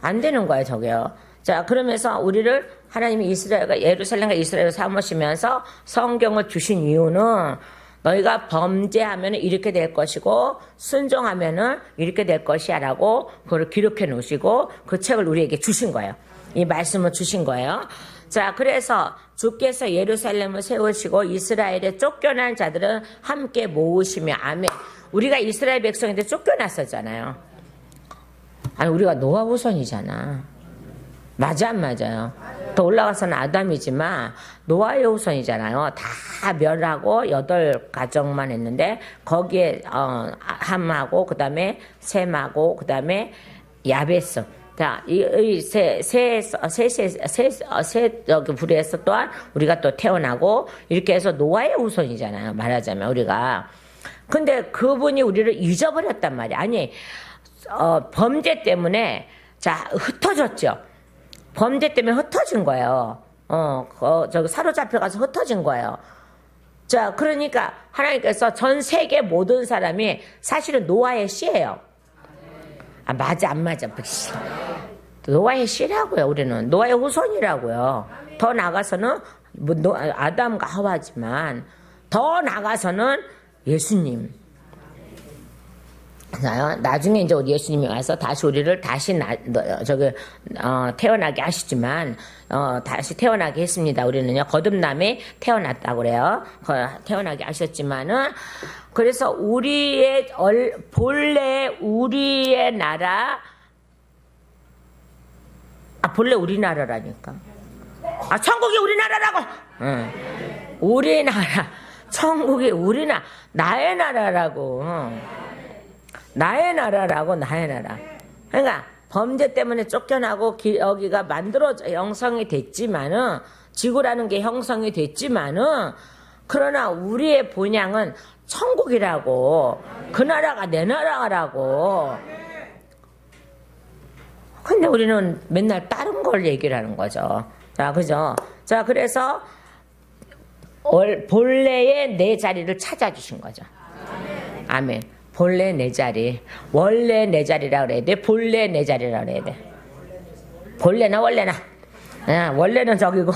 안 되는 거야, 저게요. 자, 그러면서 우리를 하나님이 예루살렘과 이스라엘을 삼으시면서 성경을 주신 이유는 너희가 범죄하면 이렇게 될 것이고 순종하면 이렇게 될 것이야 라고 그걸 기록해 놓으시고 그 책을 우리에게 주신 거예요. 이 말씀을 주신 거예요. 자, 그래서 주께서 예루살렘을 세우시고 이스라엘에 쫓겨난 자들은 함께 모으시며 아멘. 우리가 이스라엘 백성인데 쫓겨났었잖아요. 아니 우리가 노아 후손이잖아. 맞아 안 맞아요? 더 올라가서는 아담이지만 노아의 후손이잖아요. 다 멸하고 8가정만 했는데 거기에 함하고 그 다음에 셈하고 그 다음에 야베스. 자, 여기 불에서 또한 우리가 또 태어나고 이렇게 해서 노아의 후손이잖아요. 말하자면 우리가. 근데 그분이 우리를 잊어버렸단 말이야. 아니 범죄 때문에 자 흩어졌죠. 범죄 때문에 흩어진 거예요. 저기 사로잡혀가서 흩어진 거예요. 자, 그러니까 하나님께서 전 세계 모든 사람이 사실은 노아의 씨예요. 아, 맞아, 안 맞아. 노아의 씨라고요, 우리는. 노아의 후손이라고요. 더 나가서는, 아담과 하와지만, 더 나가서는 예수님. 나중에 이제 우리 예수님이 와서 다시 우리를 다시 태어나게 하시지만 다시 태어나게 했습니다. 우리는요 거듭남에 태어났다고 그래요. 태어나게 하셨지만은 그래서 본래 우리의 나라 본래 우리나라라니까. 천국이 우리나라라고. 우리나라 천국이 우리나라 나의 나라라고. 나의 나라라고. 나의 나라. 그러니까 범죄 때문에 쫓겨나고 여기가 형성이 됐지만은 지구라는 게 형성이 됐지만은 그러나 우리의 본향은 천국이라고. 그 나라가 내 나라라고. 근데 우리는 맨날 다른 걸 얘기를 하는 거죠. 자, 그죠? 자, 그래서 본래의 내 자리를 찾아주신 거죠. 아멘. 본래 내 자리, 원래 내 자리라 그래야 돼. 본래 내 자리라 그래야 돼. 본래나 원래나. 원래는 저기고.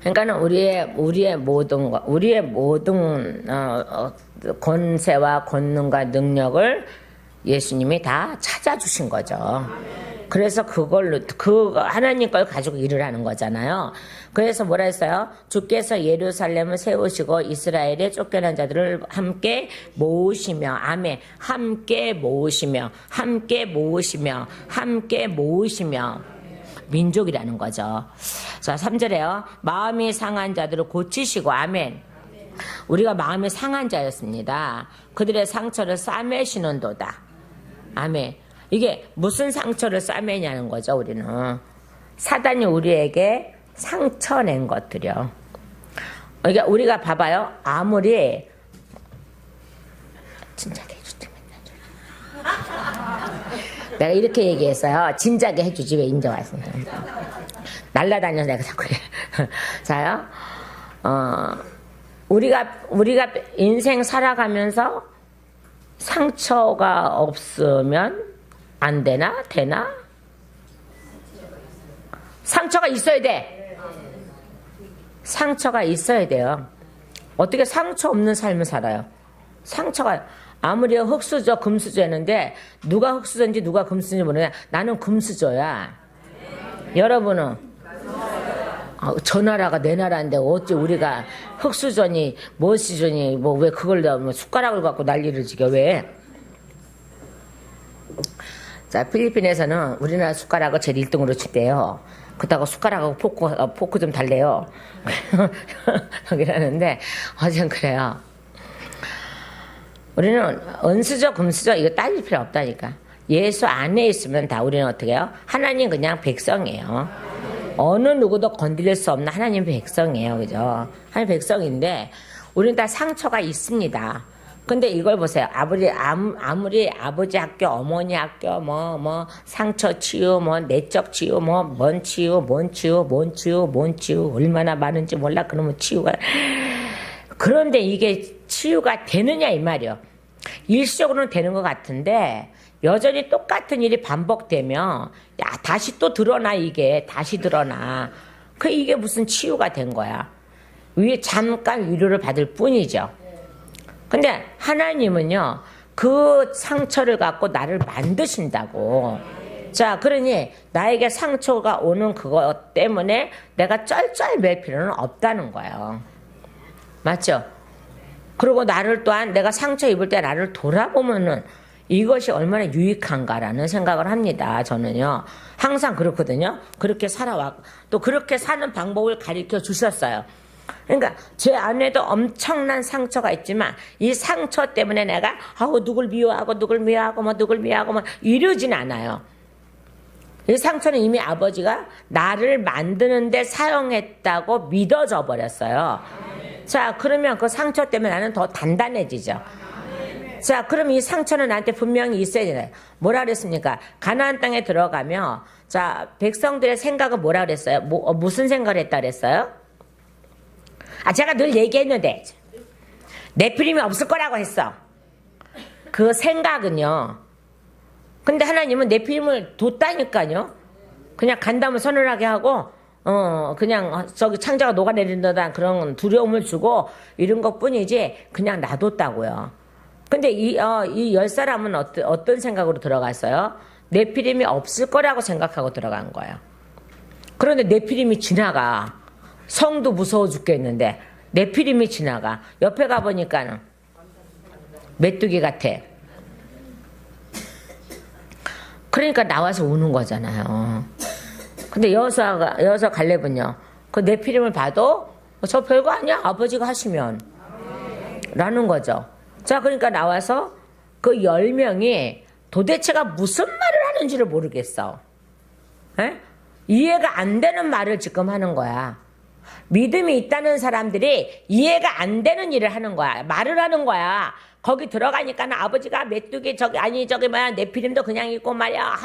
그러니까는 우리의 모든 권세와 권능과 능력을 예수님이 다 찾아주신 거죠. 그래서 그걸로 하나님 걸 가지고 일을 하는 거잖아요. 그래서 뭐라 했어요? 주께서 예루살렘을 세우시고 이스라엘에 쫓겨난 자들을 함께 모으시며 아멘. 함께 모으시며 함께 모으시며 함께 모으시며 민족이라는 거죠. 자, 3절에요. 마음이 상한 자들을 고치시고 아멘. 우리가 마음이 상한 자였습니다. 그들의 상처를 싸매시는도다. 아멘. 이게 무슨 상처를 싸매냐는 거죠. 우리는 사단이 우리에게 상처 낸 것들이요. 그러니까 우리가 봐봐요. 아무리 진작에 해주지 내가 이렇게 얘기했어요. 진작에 해주지 왜 인제 와서 날라다녀서 내가 자꾸 자요. 우리가 인생 살아가면서 상처가 없으면 안 되나? 되나? 상처가 있어야 돼. 상처가 있어야 돼요. 어떻게 상처 없는 삶을 살아요? 상처가 아무리 흙수저 금수저 했는데 누가 흙수저인지 누가 금수저인지 모르냐. 나는 금수저야. 여러분은 저 나라가 내 나라인데 어찌 우리가 흙수저니 무엇이저니 뭐 왜 그걸 뭐 숟가락을 갖고 난리를 지겨 왜? 자, 필리핀에서는 우리나라 숟가락을 제일 1등으로 쳤대요. 그렇다고 숟가락하고 포크 좀 달래요. 그러는데 어쨌든 그래요. 우리는 은수저 금수저 이거 따질 필요 없다니까. 예수 안에 있으면 다 우리는 어떻게 해요? 하나님 그냥 백성이에요. 어느 누구도 건드릴 수 없는 하나님 백성이에요. 그죠? 하나님 백성인데 우리는 다 상처가 있습니다. 근데 이걸 보세요. 아무리 아버지 학교, 어머니 학교, 상처 치유, 내적 치유, 뭔 치유, 얼마나 많은지 몰라. 그러면 치유가. 그런데 이게 치유가 되느냐, 이 말이요. 일시적으로는 되는 것 같은데, 여전히 똑같은 일이 반복되면 야 다시 또 드러나 이게 다시 드러나. 이게 무슨 치유가 된 거야. 잠깐 위로를 받을 뿐이죠. 근데 하나님은요 그 상처를 갖고 나를 만드신다고. 자 그러니 나에게 상처가 오는 그것 때문에 내가 쩔쩔맬 필요는 없다는 거예요. 맞죠? 그리고 나를 또한 내가 상처 입을 때 나를 돌아보면은 이것이 얼마나 유익한가라는 생각을 합니다. 저는요 항상 그렇거든요. 그렇게 살아왔고 또 그렇게 사는 방법을 가르쳐 주셨어요. 그러니까 제 안에도 엄청난 상처가 있지만 이 상처 때문에 내가 누굴 미워하고 누굴 미워하고 이러진 않아요. 이 상처는 이미 아버지가 나를 만드는데 사용했다고 믿어져 버렸어요. 자 그러면 그 상처 때문에 나는 더 단단해지죠. 자 그럼 이 상처는 나한테 분명히 있어야 되나요? 뭐라 그랬습니까? 가나안 땅에 들어가면 자 백성들의 생각은 뭐라 그랬어요? 무슨 생각을 했다 그랬어요? 제가 늘 얘기했는데 네피림이 없을 거라고 했어. 그 생각은요. 근데 하나님은 네피림을 뒀다니까요. 그냥 간다면 서늘하게 하고 그냥 저기 창자가 녹아내린다는 그런 두려움을 주고 이런 것뿐이지 그냥 놔뒀다고요. 근데 이 10사람은 어떤 생각으로 들어갔어요? 네피림이 없을 거라고 생각하고 들어간 거예요. 그런데 네피림이 지나가. 성도 무서워 죽겠는데 네피림이 지나가. 옆에 가보니까는 메뚜기 같아. 그러니까 나와서 우는 거잖아요. 근데 여호수아 갈렙은요 그 네피림을 봐도 저 별거 아니야 아버지가 하시면 라는 거죠. 자 그러니까 나와서 그 10명이 도대체가 무슨 말을 하는지를 모르겠어. 에? 이해가 안 되는 말을 지금 하는 거야. 믿음이 있다는 사람들이 이해가 안 되는 일을 하는 거야. 말을 하는 거야. 거기 들어가니까 아버지가 메뚜기 저기 뭐야 네피림도 그냥 있고 말이야.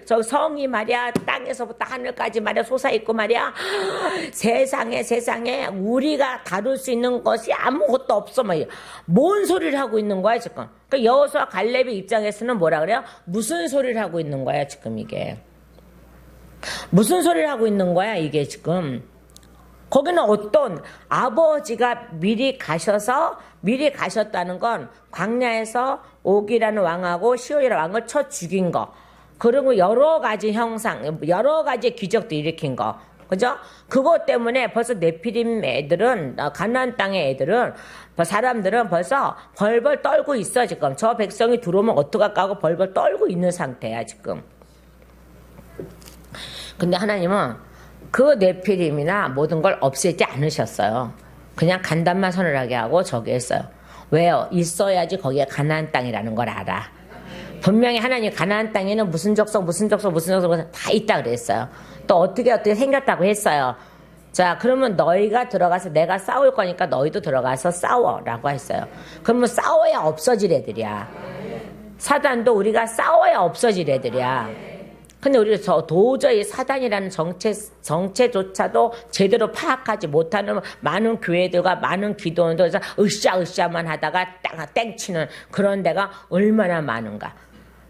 저 성이 말이야 땅에서부터 하늘까지 말이야 솟아 있고 말이야. 세상에 우리가 다룰 수 있는 것이 아무것도 없어 말이야. 뭔 소리를 하고 있는 거야 지금. 그러니까 여호수아 갈렙의 입장에서는 뭐라 그래요? 무슨 소리를 하고 있는 거야 지금 이게. 무슨 소리를 하고 있는 거야 이게 지금. 거기는 어떤 아버지가 미리 가셨다는 건 광야에서 옥이라는 왕하고 시온이라는 왕을 쳐 죽인 거. 그리고 여러 가지 형상, 여러 가지 기적도 일으킨 거. 그죠? 그것 때문에 벌써 네피림 애들은, 가나안 땅의 애들은, 사람들은 벌써 벌벌 떨고 있어, 지금. 저 백성이 들어오면 어떡할까 하고 벌벌 떨고 있는 상태야, 지금. 근데 하나님은 그 네피림이나 모든 걸 없애지 않으셨어요. 그냥 간단만 서늘하게 하고 저기 했어요. 왜요? 있어야지 거기에 가나안 땅이라는 걸 알아. 분명히 하나님 가나안 땅에는 무슨 적성 다 있다 그랬어요. 또 어떻게 생겼다고 했어요. 자 그러면 너희가 들어가서 내가 싸울 거니까 너희도 들어가서 싸워라고 했어요. 그러면 싸워야 없어질 애들이야. 사단도 우리가 싸워야 없어질 애들이야. 근데 우리가 도저히 사단이라는 정체조차도 제대로 파악하지 못하는 많은 교회들과 많은 기도원들에서 으쌰만 하다가 땡치는 그런 데가 얼마나 많은가.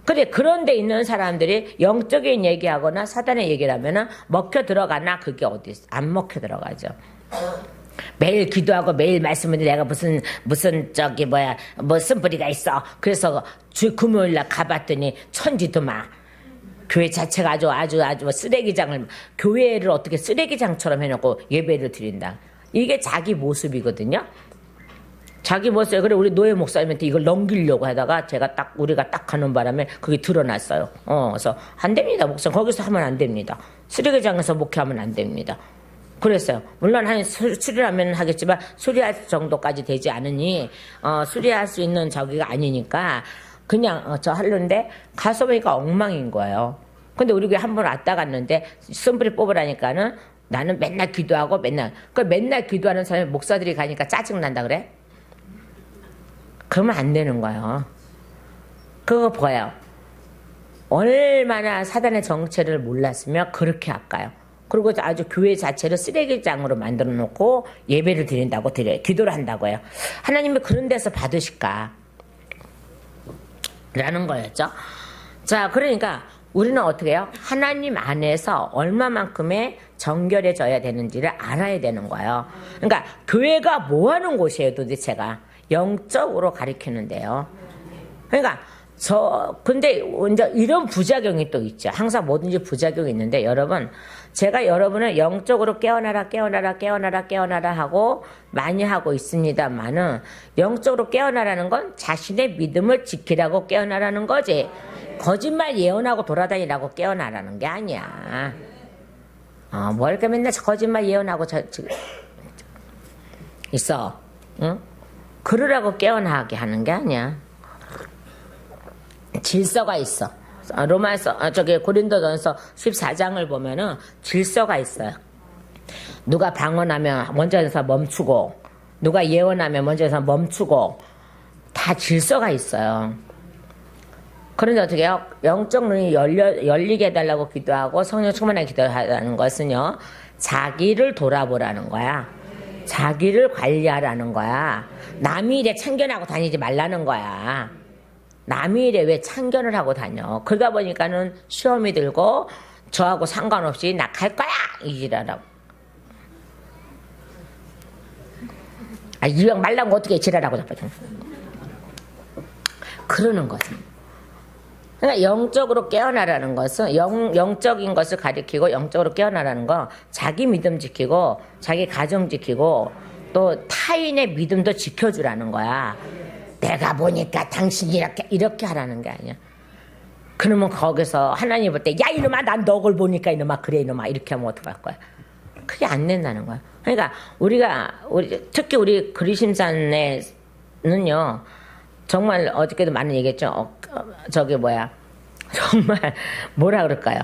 근데 그런 데 있는 사람들이 영적인 얘기하거나 사단의 얘기를 하면은 먹혀 들어가나 그게 어디 있어? 안 먹혀 들어가죠. 매일 기도하고 매일 말씀을 내가 무슨 쓴뿌리가 있어. 그래서 금요일날 가봤더니 천지도 막 교회 자체가 아주 쓰레기장을 교회를 어떻게 쓰레기장처럼 해놓고 예배를 드린다. 이게 자기 모습이거든요. 자기 모습. 그래 우리 노예 목사님한테 이걸 넘기려고 하다가 우리가 딱 하는 바람에 그게 드러났어요. 그래서 안 됩니다 목사님 거기서 하면 안 됩니다. 쓰레기장에서 목회하면 안 됩니다. 그랬어요. 물론 수리하면 하겠지만 수리할 정도까지 되지 않으니 수리할 수 있는 저기가 아니니까. 그냥 저 하려는데 가서 보니까 엉망인 거예요. 근데 우리 교회 한 번 왔다 갔는데 쓴뿌리 뽑으라니까는 나는 맨날 기도하고 맨날 기도하는 사람이 목사들이 가니까 짜증난다 그래? 그러면 안 되는 거예요. 그거 보여요. 얼마나 사단의 정체를 몰랐으면 그렇게 할까요? 그리고 아주 교회 자체를 쓰레기장으로 만들어 놓고 예배를 드린다고 기도를 한다고 해요. 하나님이 그런 데서 받으실까? 라는 거였죠. 자, 그러니까 우리는 어떻게 해요? 하나님 안에서 얼마만큼의 정결해져야 되는지를 알아야 되는 거예요. 그러니까 교회가 뭐 하는 곳이에요, 도대체가? 영적으로 가리키는데요. 그러니까 근데 이제 이런 부작용이 또 있죠. 항상 뭐든지 부작용이 있는데, 여러분, 제가 여러분을 영적으로 깨어나라 하고 많이 하고 있습니다만은, 영적으로 깨어나라는 건 자신의 믿음을 지키라고 깨어나라는 거지. 거짓말 예언하고 돌아다니라고 깨어나라는 게 아니야. 뭐 이렇게 맨날 거짓말 예언하고 있어. 응? 그러라고 깨어나게 하는 게 아니야. 질서가 있어. 고린도전서 14장을 보면은 질서가 있어요. 누가 방언하면 먼저 해서 멈추고, 누가 예언하면 먼저 해서 멈추고, 다 질서가 있어요. 그런데 어떻게 해요? 영적 눈이 열리게 해달라고 기도하고 성령 충만하게 기도하는 것은요, 자기를 돌아보라는 거야. 자기를 관리하라는 거야. 남의 일에 참견하고 다니지 말라는 거야. 남의 일에 왜 참견을 하고 다녀? 그러다 보니까는 시험이 들고 저하고 상관없이 나 갈 거야! 이지랄하고. 이왕 말라면 어떻게 지랄하고 자빠져. 그러는 거죠. 그러니까 영적으로 깨어나라는 것은 영적인 것을 가리키고, 영적으로 깨어나라는 건 자기 믿음 지키고 자기 가정 지키고 또 타인의 믿음도 지켜주라는 거야. 내가 보니까 당신이 이렇게 하라는 게 아니야. 그러면 거기서 하나님 볼 때, 야 이놈아, 난 너걸 보니까 이놈아, 그래 이놈아, 이렇게 하면 어떡할 거야? 그게 안 된다는 거야. 그러니까 특히 우리 그리심산에는요, 정말 어저께도 많은 얘기했죠. 정말 뭐라 그럴까요?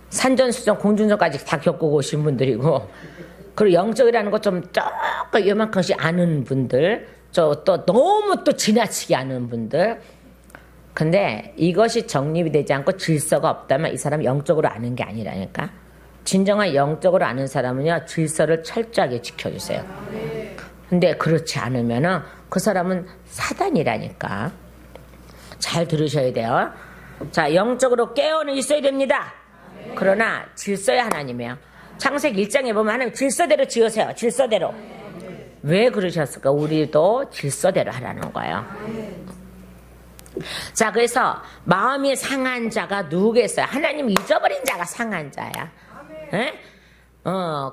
산전수전 공중전까지 다 겪고 오신 분들이고, 그리고 영적이라는 거 좀 조금 요만큼씩 아는 분들, 또 너무 또 지나치게 아는 분들. 근데 이것이 정립이 되지 않고 질서가 없다면 이 사람 영적으로 아는 게 아니라니까. 진정한 영적으로 아는 사람은요, 질서를 철저하게 지켜주세요. 근데 그렇지 않으면은 그 사람은 사단이라니까. 잘 들으셔야 돼요. 자, 영적으로 깨어는 있어야 됩니다. 그러나 질서야 하나님이에요. 창세기 1장에 보면 하나님 질서대로 지으세요. 질서대로. 왜 그러셨을까? 우리도 질서대로 하라는 거예요. 자, 그래서 마음이 상한 자가 누구겠어요? 하나님 잊어버린 자가 상한 자야. 에?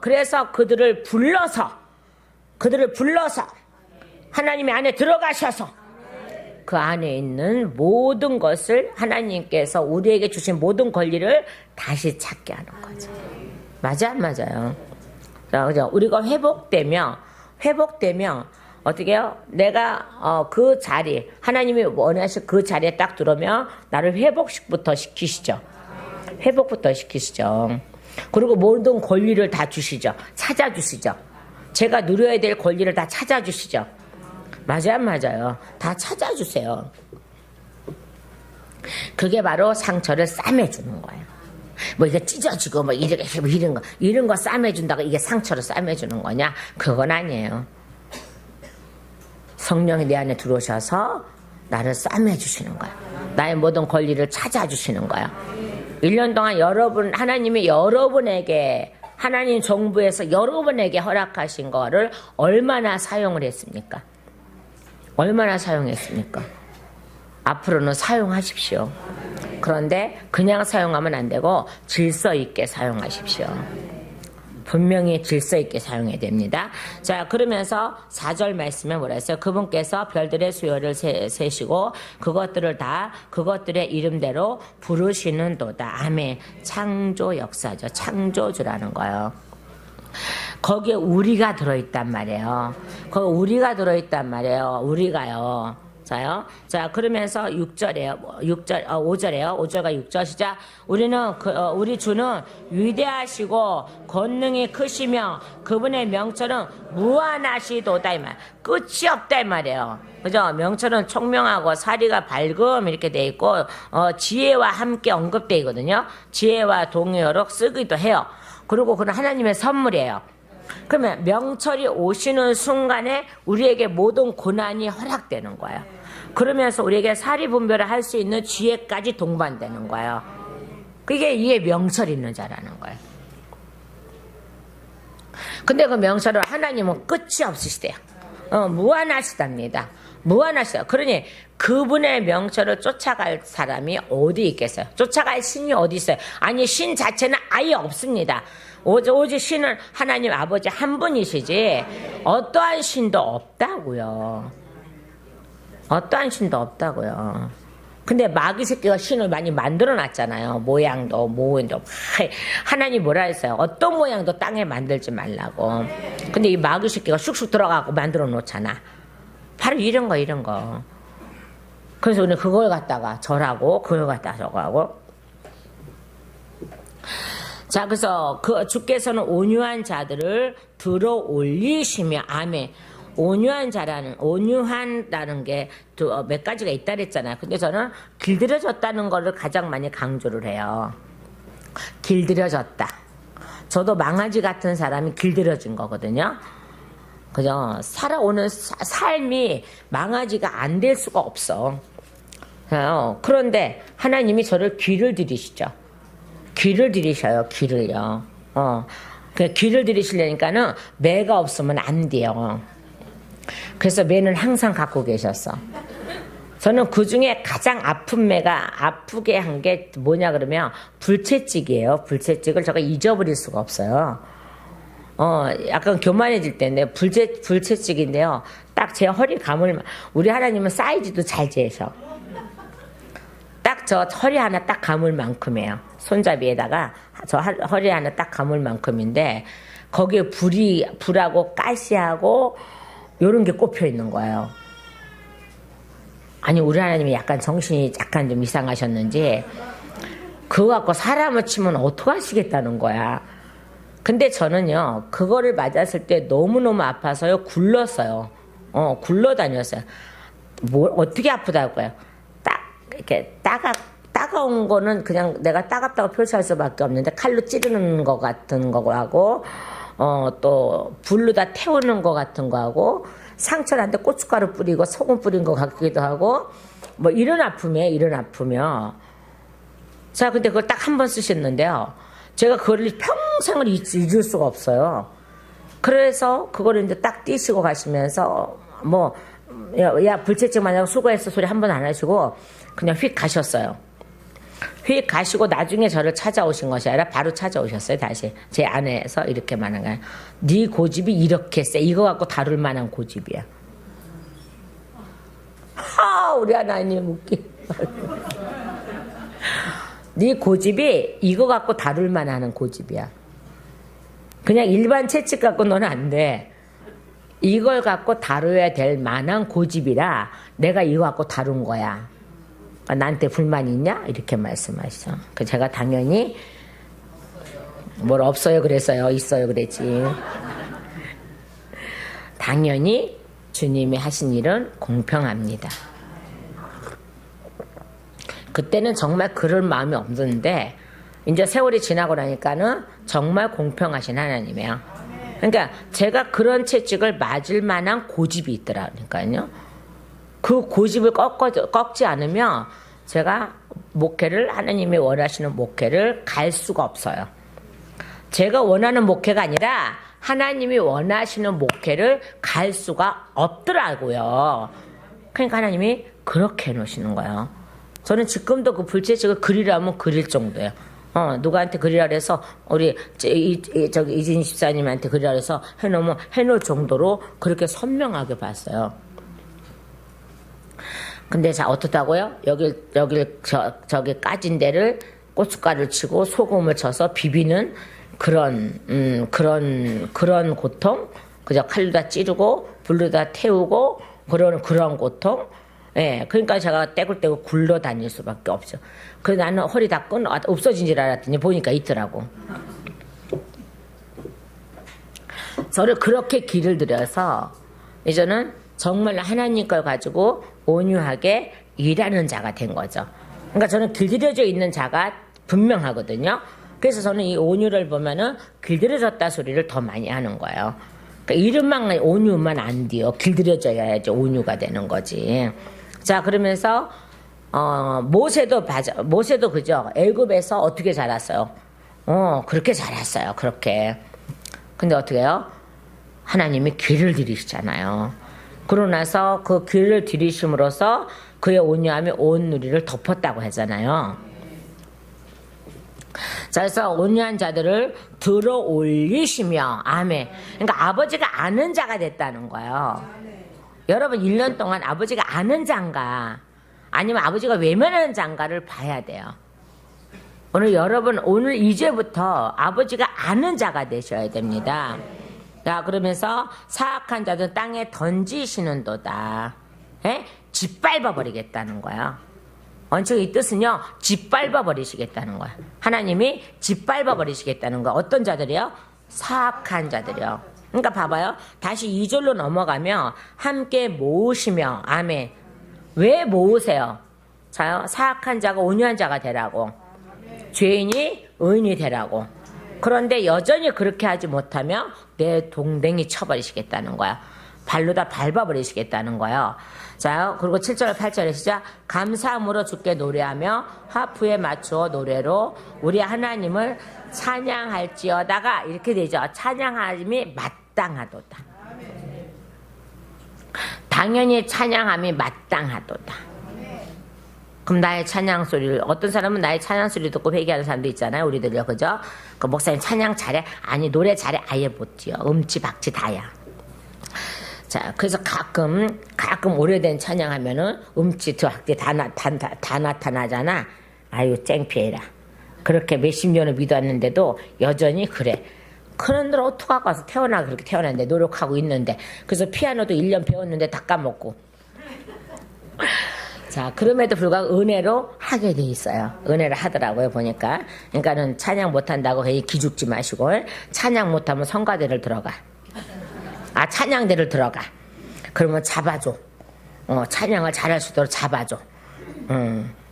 그래서 그들을 불러서 하나님의 안에 들어가셔서 그 안에 있는 모든 것을 하나님께서 우리에게 주신 모든 권리를 다시 찾게 하는 거죠. 맞아, 안 맞아요? 자, 그죠? 우리가 회복되면 어떻게 해요? 내가 그 자리, 하나님이 원하신 그 자리에 딱 들어오면 나를 회복부터 시키시죠. 그리고 모든 권리를 다 주시죠. 찾아주시죠. 제가 누려야 될 권리를 다 찾아주시죠. 맞아요, 안 맞아요? 다 찾아주세요. 그게 바로 상처를 싸매주는 거예요. 뭐 이거 찢어지고 뭐 이런 거 싸매준다고 이게 상처를 싸매주는 거냐? 그건 아니에요. 성령이 내 안에 들어오셔서 나를 싸매주시는 거야. 나의 모든 권리를 찾아주시는 거야. 1년 동안 하나님이 여러분에게, 하나님 정부에서 여러분에게 허락하신 거를 얼마나 사용을 했습니까? 얼마나 사용했습니까? 앞으로는 사용하십시오. 그런데 그냥 사용하면 안 되고 질서 있게 사용하십시오. 분명히 질서 있게 사용해야 됩니다. 자, 그러면서 4절 말씀에 뭐라 했어요? 그분께서 별들의 수요를 세시고 그것들의 이름대로 부르시는도다. 아멘. 창조 역사죠. 창조주라는 거예요. 거기에 우리가 들어있단 말이에요. 우리가요. 자, 그러면서 5절과 6절 시작. 우리 주는 위대하시고 권능이 크시며 그분의 명철은 무한하시도다 이 말. 끝이 없다 이 말이에요. 그죠? 명철은 총명하고 사리가 밝음 이렇게 돼 있고 지혜와 함께 언급돼 있거든요. 지혜와 동의어로 쓰기도 해요. 그리고 그건 하나님의 선물이에요. 그러면 명철이 오시는 순간에 우리에게 모든 고난이 허락되는 거예요. 그러면서 우리에게 사리분별을 할 수 있는 지혜까지 동반되는 거예요. 그게 이게 명철 있는 자라는 거예요. 근데 그 명철은 하나님은 끝이 없으시대요. 무한하시답니다. 무한하시다. 그러니 그분의 명철을 쫓아갈 사람이 어디 있겠어요? 쫓아갈 신이 어디 있어요? 아니, 신 자체는 아예 없습니다. 오직 신은 하나님 아버지 한 분이시지 어떠한 신도 없다고요. 어떠한 신도 없다고요. 근데 마귀 새끼가 신을 많이 만들어 놨잖아요. 모양도 모양도. 하나님 뭐라 했어요? 어떤 모양도 땅에 만들지 말라고. 근데 이 마귀 새끼가 쑥쑥 들어가고 만들어 놓잖아. 바로 이런 거. 그래서 우리 그걸 갖다가 절하고 그걸 갖다가 저거하고. 자, 그래서 그 주께서는 온유한 자들을 들어 올리시며, 아멘. 온유한다는 게 몇 가지가 있다 그랬잖아요. 근데 저는 길들여졌다는 거를 가장 많이 강조를 해요. 길들여졌다. 저도 망아지 같은 사람이 길들여진 거거든요. 그죠? 살아오는 삶이 망아지가 안 될 수가 없어. 그런데 하나님이 저를 귀를 들이시죠. 귀를 들이셔요. 귀를요. 그 귀를 들이시려니까는 매가 없으면 안 돼요. 그래서 매는 항상 갖고 계셨어. 저는 그 중에 가장 아픈 매가 아프게 한 게 뭐냐 그러면 불채찍이에요. 불채찍을 제가 잊어버릴 수가 없어요. 약간 교만해질 때인데 불채찍인데요. 딱 제 허리 감을, 우리 하나님은 사이즈도 잘 재셔. 딱 저 허리 하나 딱 감을 만큼이에요. 손잡이에다가 저 허리 하나 딱 감을 만큼인데 거기에 불하고 가시하고 요런 게 꼽혀 있는 거예요. 아니, 우리 하나님이 약간 정신이 약간 좀 이상하셨는지 그거 갖고 사람을 치면 어떡하시겠다는 거야. 근데 저는요, 그거를 맞았을 때 너무너무 아파서요, 굴렀어요. 굴러 다녔어요. 어떻게 아프다고요? 이렇게 따가운 거는 그냥 내가 따갑다고 표시할 수밖에 없는데 칼로 찌르는 거 같은 거하고 또 불로 다 태우는 거 같은 거하고 상처한테 고춧가루 뿌리고 소금 뿌린 거 같기도 하고 뭐 이런 아픔이요. 자, 근데 그걸 딱 한 번 쓰셨는데요. 제가 그걸 평생을 잊을 수가 없어요. 그래서 그거를 이제 딱 띄시고 가시면서 야 불채찍 마냥 수고했어 소리 한 번 안 하시고 그냥 휙 가셨어요. 휙 가시고 나중에 저를 찾아오신 것이 아니라 바로 찾아오셨어요. 다시 제 안에서 이렇게 말한 거예요. 네 고집이 이렇게 세. 이거 갖고 다룰 만한 고집이야. 우리 하나님 웃기. 네 고집이 이거 갖고 다룰 만한 고집이야. 그냥 일반 채찍 갖고 너는 안 돼. 이걸 갖고 다뤄야 될 만한 고집이라 내가 이거 갖고 다룬 거야. 나한테 불만 있냐? 이렇게 말씀하시죠. 제가 당연히 뭘 없어요 그랬어요. 있어요 그랬지. 당연히 주님이 하신 일은 공평합니다. 그때는 정말 그럴 마음이 없는데 이제 세월이 지나고 나니까는 정말 공평하신 하나님이에요. 그러니까 제가 그런 채찍을 맞을 만한 고집이 있더라니까요. 그 고집을 꺾지 않으면 제가 목회를, 하나님이 원하시는 목회를 갈 수가 없어요. 제가 원하는 목회가 아니라 하나님이 원하시는 목회를 갈 수가 없더라고요. 그러니까 하나님이 그렇게 해놓으시는 거예요. 저는 지금도 그 불채찍을 그리라면 그릴 정도예요. 누구한테 그리라 그래서 우리 이진 집사님한테 그리라 그래서 해놓을 정도로 그렇게 선명하게 봤어요. 근데 자 어떻다고요? 여길 저기 까진 데를 고춧가루를 치고 소금을 쳐서 비비는 그런 고통, 그저 칼로 다 찌르고 불로 다 태우고 그런 고통. 예, 그러니까 제가 떼굴떼굴 굴러 다닐 수밖에 없죠. 그래서 나는 허리 다 없어진 줄 알았더니 보니까 있더라고. 저를 그렇게 길을 들여서 이제는 정말 하나님 걸 가지고 온유하게 일하는 자가 된 거죠. 그러니까 저는 길들여져 있는 자가 분명하거든요. 그래서 저는 이 온유를 보면은 길들여졌다 소리를 더 많이 하는 거예요. 그러니까 이름만 온유만 안 돼요. 길들여져야지 온유가 되는 거지. 자, 그러면서 모세도 그죠? 애굽에서 어떻게 자랐어요? 그렇게 자랐어요. 그렇게. 근데 어떻게 해요? 하나님이 길을 들이시잖아요. 그러고 나서 그 길을 들이심으로써 그의 온유함이 온 누리를 덮었다고 하잖아요. 자, 그래서 온유한 자들을 들어 올리시며, 아멘. 그러니까 아버지가 아는 자가 됐다는 거예요. 여러분 1년 동안 아버지가 아는 자인가 아니면 아버지가 외면하는 자인가를 봐야 돼요. 오늘 이제부터 아버지가 아는 자가 되셔야 됩니다. 자, 그러면서 사악한 자들 땅에 던지시는도다. 짓밟아 버리겠다는 거예요. 원칙의 뜻은요, 짓밟아 버리시겠다는 거야. 하나님이 짓밟아 버리시겠다는 거야. 어떤 자들이요? 사악한 자들이요. 그러니까 봐봐요. 다시 2절로 넘어가면 함께 모으시며, 아멘. 왜 모으세요? 자요, 사악한 자가 온유한 자가 되라고. 죄인이 의인이 되라고. 그런데 여전히 그렇게 하지 못하면 내 동댕이 쳐버리시겠다는 거야. 발로 다 밟아버리시겠다는 거예요. 자, 그리고 7절, 8절에 시작. 감사함으로 주께 노래하며 하프에 맞추어 노래로 우리 하나님을 찬양할지어다가 이렇게 되죠. 찬양함이 마땅하도다. 당연히 찬양함이 마땅하도다. 그럼 나의 찬양 소리를, 어떤 사람은 나의 찬양 소리 듣고 회개하는 사람도 있잖아요. 우리들요, 그죠? 그 목사님 찬양 잘해? 아니, 노래 잘해? 아예 못해요. 음치, 박치 다야. 자, 그래서 가끔 오래된 찬양하면은 음치, 박치 다 나타나잖아. 아유, 쨍피해라. 그렇게 몇십 년을 믿었는데도 여전히 그래. 그런들 어떡하고 와서 그렇게 태어났는데, 노력하고 있는데. 그래서 피아노도 1년 배웠는데 다 까먹고. 자, 그럼에도 불구하고 은혜로 하게 돼 있어요. 은혜를 하더라고요, 보니까. 그러니까는 찬양 못한다고 기죽지 마시고, 찬양 못하면 성가대를 들어가. 찬양대를 들어가. 그러면 잡아줘. 찬양을 잘할 수 있도록 잡아줘.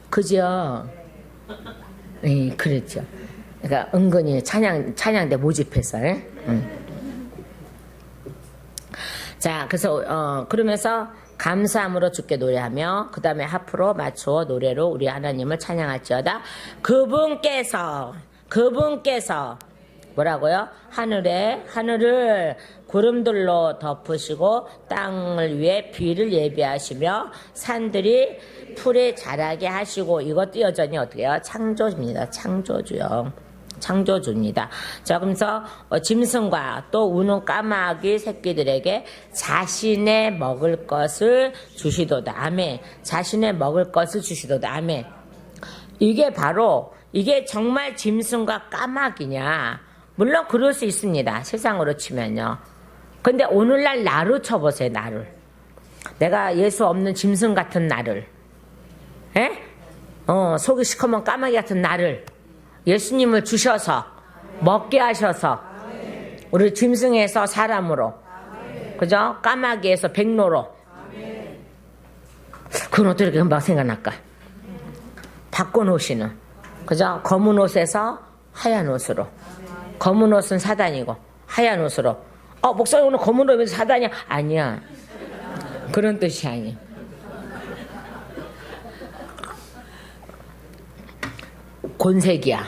그죠? 그렇죠. 그러니까 은근히 찬양대 모집해서. 자, 그래서, 그러면서 감사함으로 주께 노래하며 그 다음에 하프로 맞추어 노래로 우리 하나님을 찬양할지어다. 그분께서 뭐라고요? 하늘을 구름들로 덮으시고 땅을 위해 비를 예비하시며 산들이 풀에 자라게 하시고. 이것도 여전히 어떻게 해요? 창조주입니다. 창조주입니다. 자, 그러면서 짐승과 또 우는 까마귀 새끼들에게 자신의 먹을 것을 주시도다. 아멘. 자신의 먹을 것을 주시도다. 아멘. 이게 정말 짐승과 까마귀냐? 물론 그럴 수 있습니다. 세상으로 치면요. 근데 오늘날 나를 쳐보세요. 나를. 내가 예수 없는 짐승 같은 나를. 속이 시커먼 까마귀 같은 나를 예수님을 주셔서 먹게 하셔서 우리 짐승에서 사람으로, 그죠? 까마귀에서 백로로. 그건 어떻게 금방 생각날까? 바꿔놓으시는, 그죠? 검은 옷에서 하얀 옷으로. 검은 옷은 사단이고 하얀 옷으로. 목사님 오늘 검은 옷에서 사단이야? 아니야. 그런 뜻이 아니야. 곤색이야.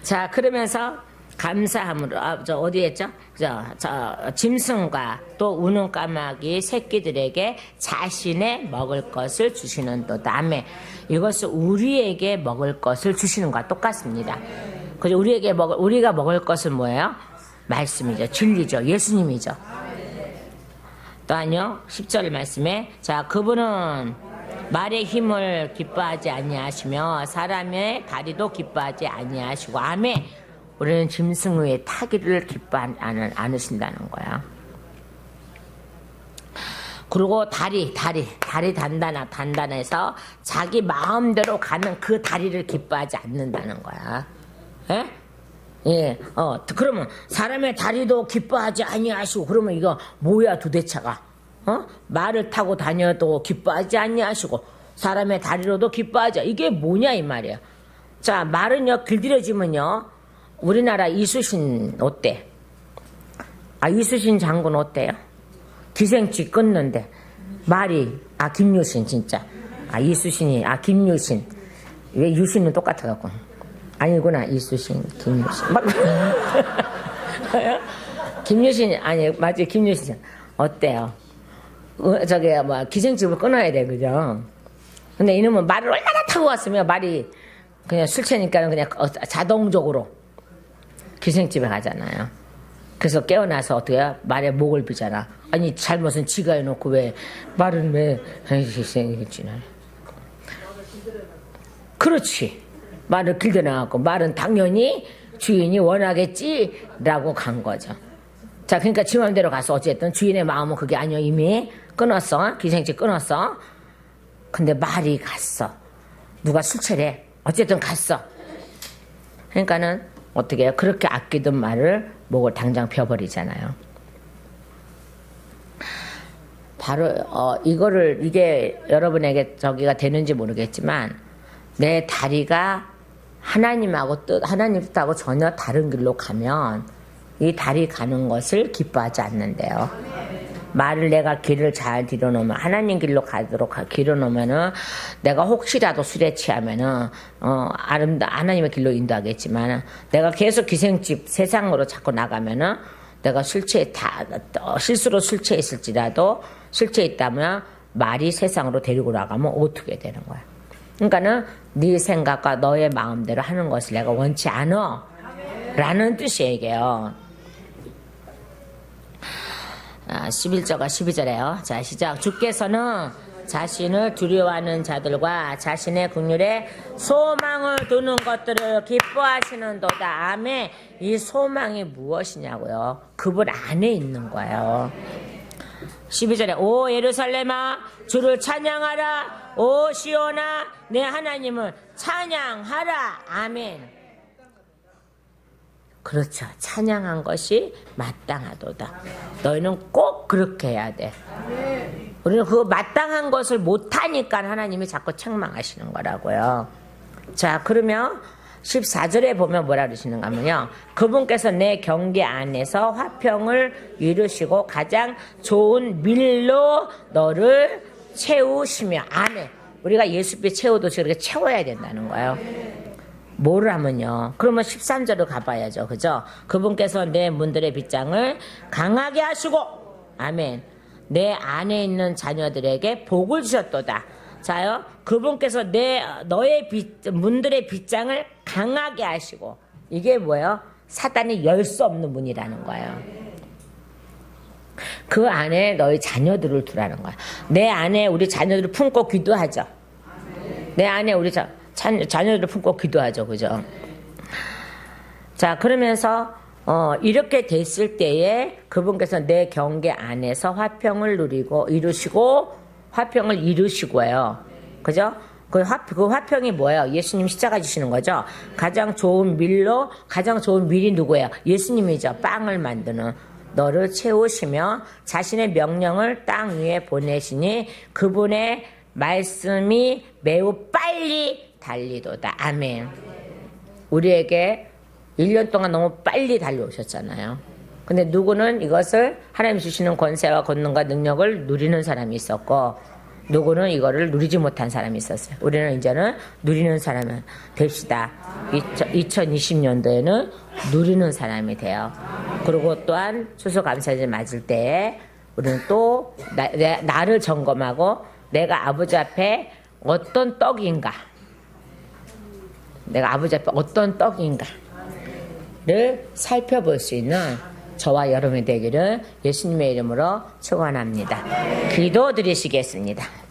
자, 그러면서 감사함으로, 어디 했죠? 짐승과 또 우는 까마귀 새끼들에게 자신의 먹을 것을 주시는도다. 아멘. 이것은 우리에게 먹을 것을 주시는 것과 똑같습니다. 그죠? 우리가 먹을 것은 뭐예요? 말씀이죠. 진리죠. 예수님이죠. 또 아니요. 10절 말씀에, 자, 그분은 말의 힘을 기뻐하지 아니하시며 사람의 다리도 기뻐하지 아니하시고. 아멘. 우리는 짐승의 타기를 기뻐하지 않으신다는 거야. 그리고 다리 단단해서 자기 마음대로 가는 그 다리를 기뻐하지 않는다는 거야. 그러면 사람의 다리도 기뻐하지 아니하시고, 그러면 이거 뭐야 도대체가? 말을 타고 다녀도 기뻐하지 아니하시고, 사람의 다리로도 기뻐하자. 이게 뭐냐 이 말이에요. 자, 말은요 길들여지면요 우리나라 이수신 어때? 이수신 장군 어때요? 기생충 끊는데 말이 김유신 진짜 이수신이 김유신 왜 유신은 똑같아갖고 아니구나 이수신 김유신 김유신 아니 맞지 김유신 어때요? 저기 기생충을 끊어야 돼 그죠? 근데 이놈은 말을 얼마나 타고 왔으면 말이 그냥 술 취니까 그냥 자동적으로 기생집에 가잖아요. 그래서 깨어나서 어떻게 해요? 말에 목을 비잖아. 아니 잘못은 지가 해놓고 왜 말은 왜 기생집이나 그렇지. 말을 길들여놔갖고 말은 당연히 주인이 원하겠지라고 간 거죠. 자, 그러니까 지 맘대로 가서 어쨌든 주인의 마음은 그게 아니야. 이미 끊었어. 기생집 끊었어. 근데 말이 갔어. 누가 술취래. 어쨌든 갔어. 그러니까는 어떻게 해요? 그렇게 아끼던 말을 목을 당장 펴버리잖아요. 바로 이게 여러분에게 저기가 되는지 모르겠지만 내 다리가 하나님 뜻하고 전혀 다른 길로 가면 이 다리 가는 것을 기뻐하지 않는데요. 말을 내가 길을 잘 들여놓으면 하나님 길로 가도록 길어놓으면은 내가 혹시라도 술에 취하면은 하나님의 길로 인도하겠지만 내가 계속 기생집 세상으로 자꾸 나가면은 내가 실수로 술 취했을지라도 술 취했다면 말이 세상으로 데리고 나가면 어떻게 되는 거야? 그러니까는 네 생각과 너의 마음대로 하는 것을 내가 원치 않아 라는 뜻이에요 이게요. 11절과 12절에요. 자, 시작. 주께서는 자신을 두려워하는 자들과 자신의 긍휼에 소망을 두는 것들을 기뻐하시는도다. 아멘. 이 소망이 무엇이냐고요? 그분 안에 있는 거예요. 12절에 오 예루살렘아 주를 찬양하라. 오 시온아 내 하나님을 찬양하라. 아멘. 그렇죠. 찬양한 것이 마땅하도다. 너희는 꼭 그렇게 해야 돼. 우리는 그 마땅한 것을 못하니까 하나님이 자꾸 책망하시는 거라고요. 자, 그러면 14절에 보면 뭐라 그러시는가 하면요. 그분께서 내 경계 안에서 화평을 이루시고 가장 좋은 밀로 너를 채우시며. 아멘. 우리가 예수께 채워도 그렇게 채워야 된다는 거예요. 뭐를 하면요. 그러면 13절을 가봐야죠. 그죠? 그분께서 내 문들의 빗장을 강하게 하시고 아멘. 내 안에 있는 자녀들에게 복을 주셨도다. 자요. 그분께서 너의 문들의 빗장을 강하게 하시고 이게 뭐예요? 사단이 열 수 없는 문이라는 거예요. 그 안에 너희 자녀들을 두라는 거야. 내 안에 우리 자녀들을 품고 기도하죠. 내 안에 우리 자녀들을 품고 기도하죠. 그죠? 자, 그러면서 이렇게 됐을 때에 그분께서 내 경계 안에서 화평을 이루시고 화평을 이루시고요. 그죠? 그 화평이 뭐예요? 예수님 십자가 주시는 거죠. 가장 좋은 밀이 누구예요? 예수님이죠. 빵을 만드는 너를 채우시며 자신의 명령을 땅 위에 보내시니 그분의 말씀이 매우 빨리 달리도다. 아멘. 우리에게 1년 동안 너무 빨리 달려오셨잖아요. 근데 누구는 이것을 하나님 주시는 권세와 권능과 능력을 누리는 사람이 있었고 누구는 이거를 누리지 못한 사람이 있었어요. 우리는 이제는 누리는 사람이 됩시다. 2020년도에는 누리는 사람이 돼요. 그리고 또한 추수감사절 맞을 때에 우리는 또 나를 점검하고 내가 아버지 앞에 어떤 떡인가 를 살펴볼 수 있는 저와 여러분이 되기를 예수님의 이름으로 축원합니다. 기도드리시겠습니다.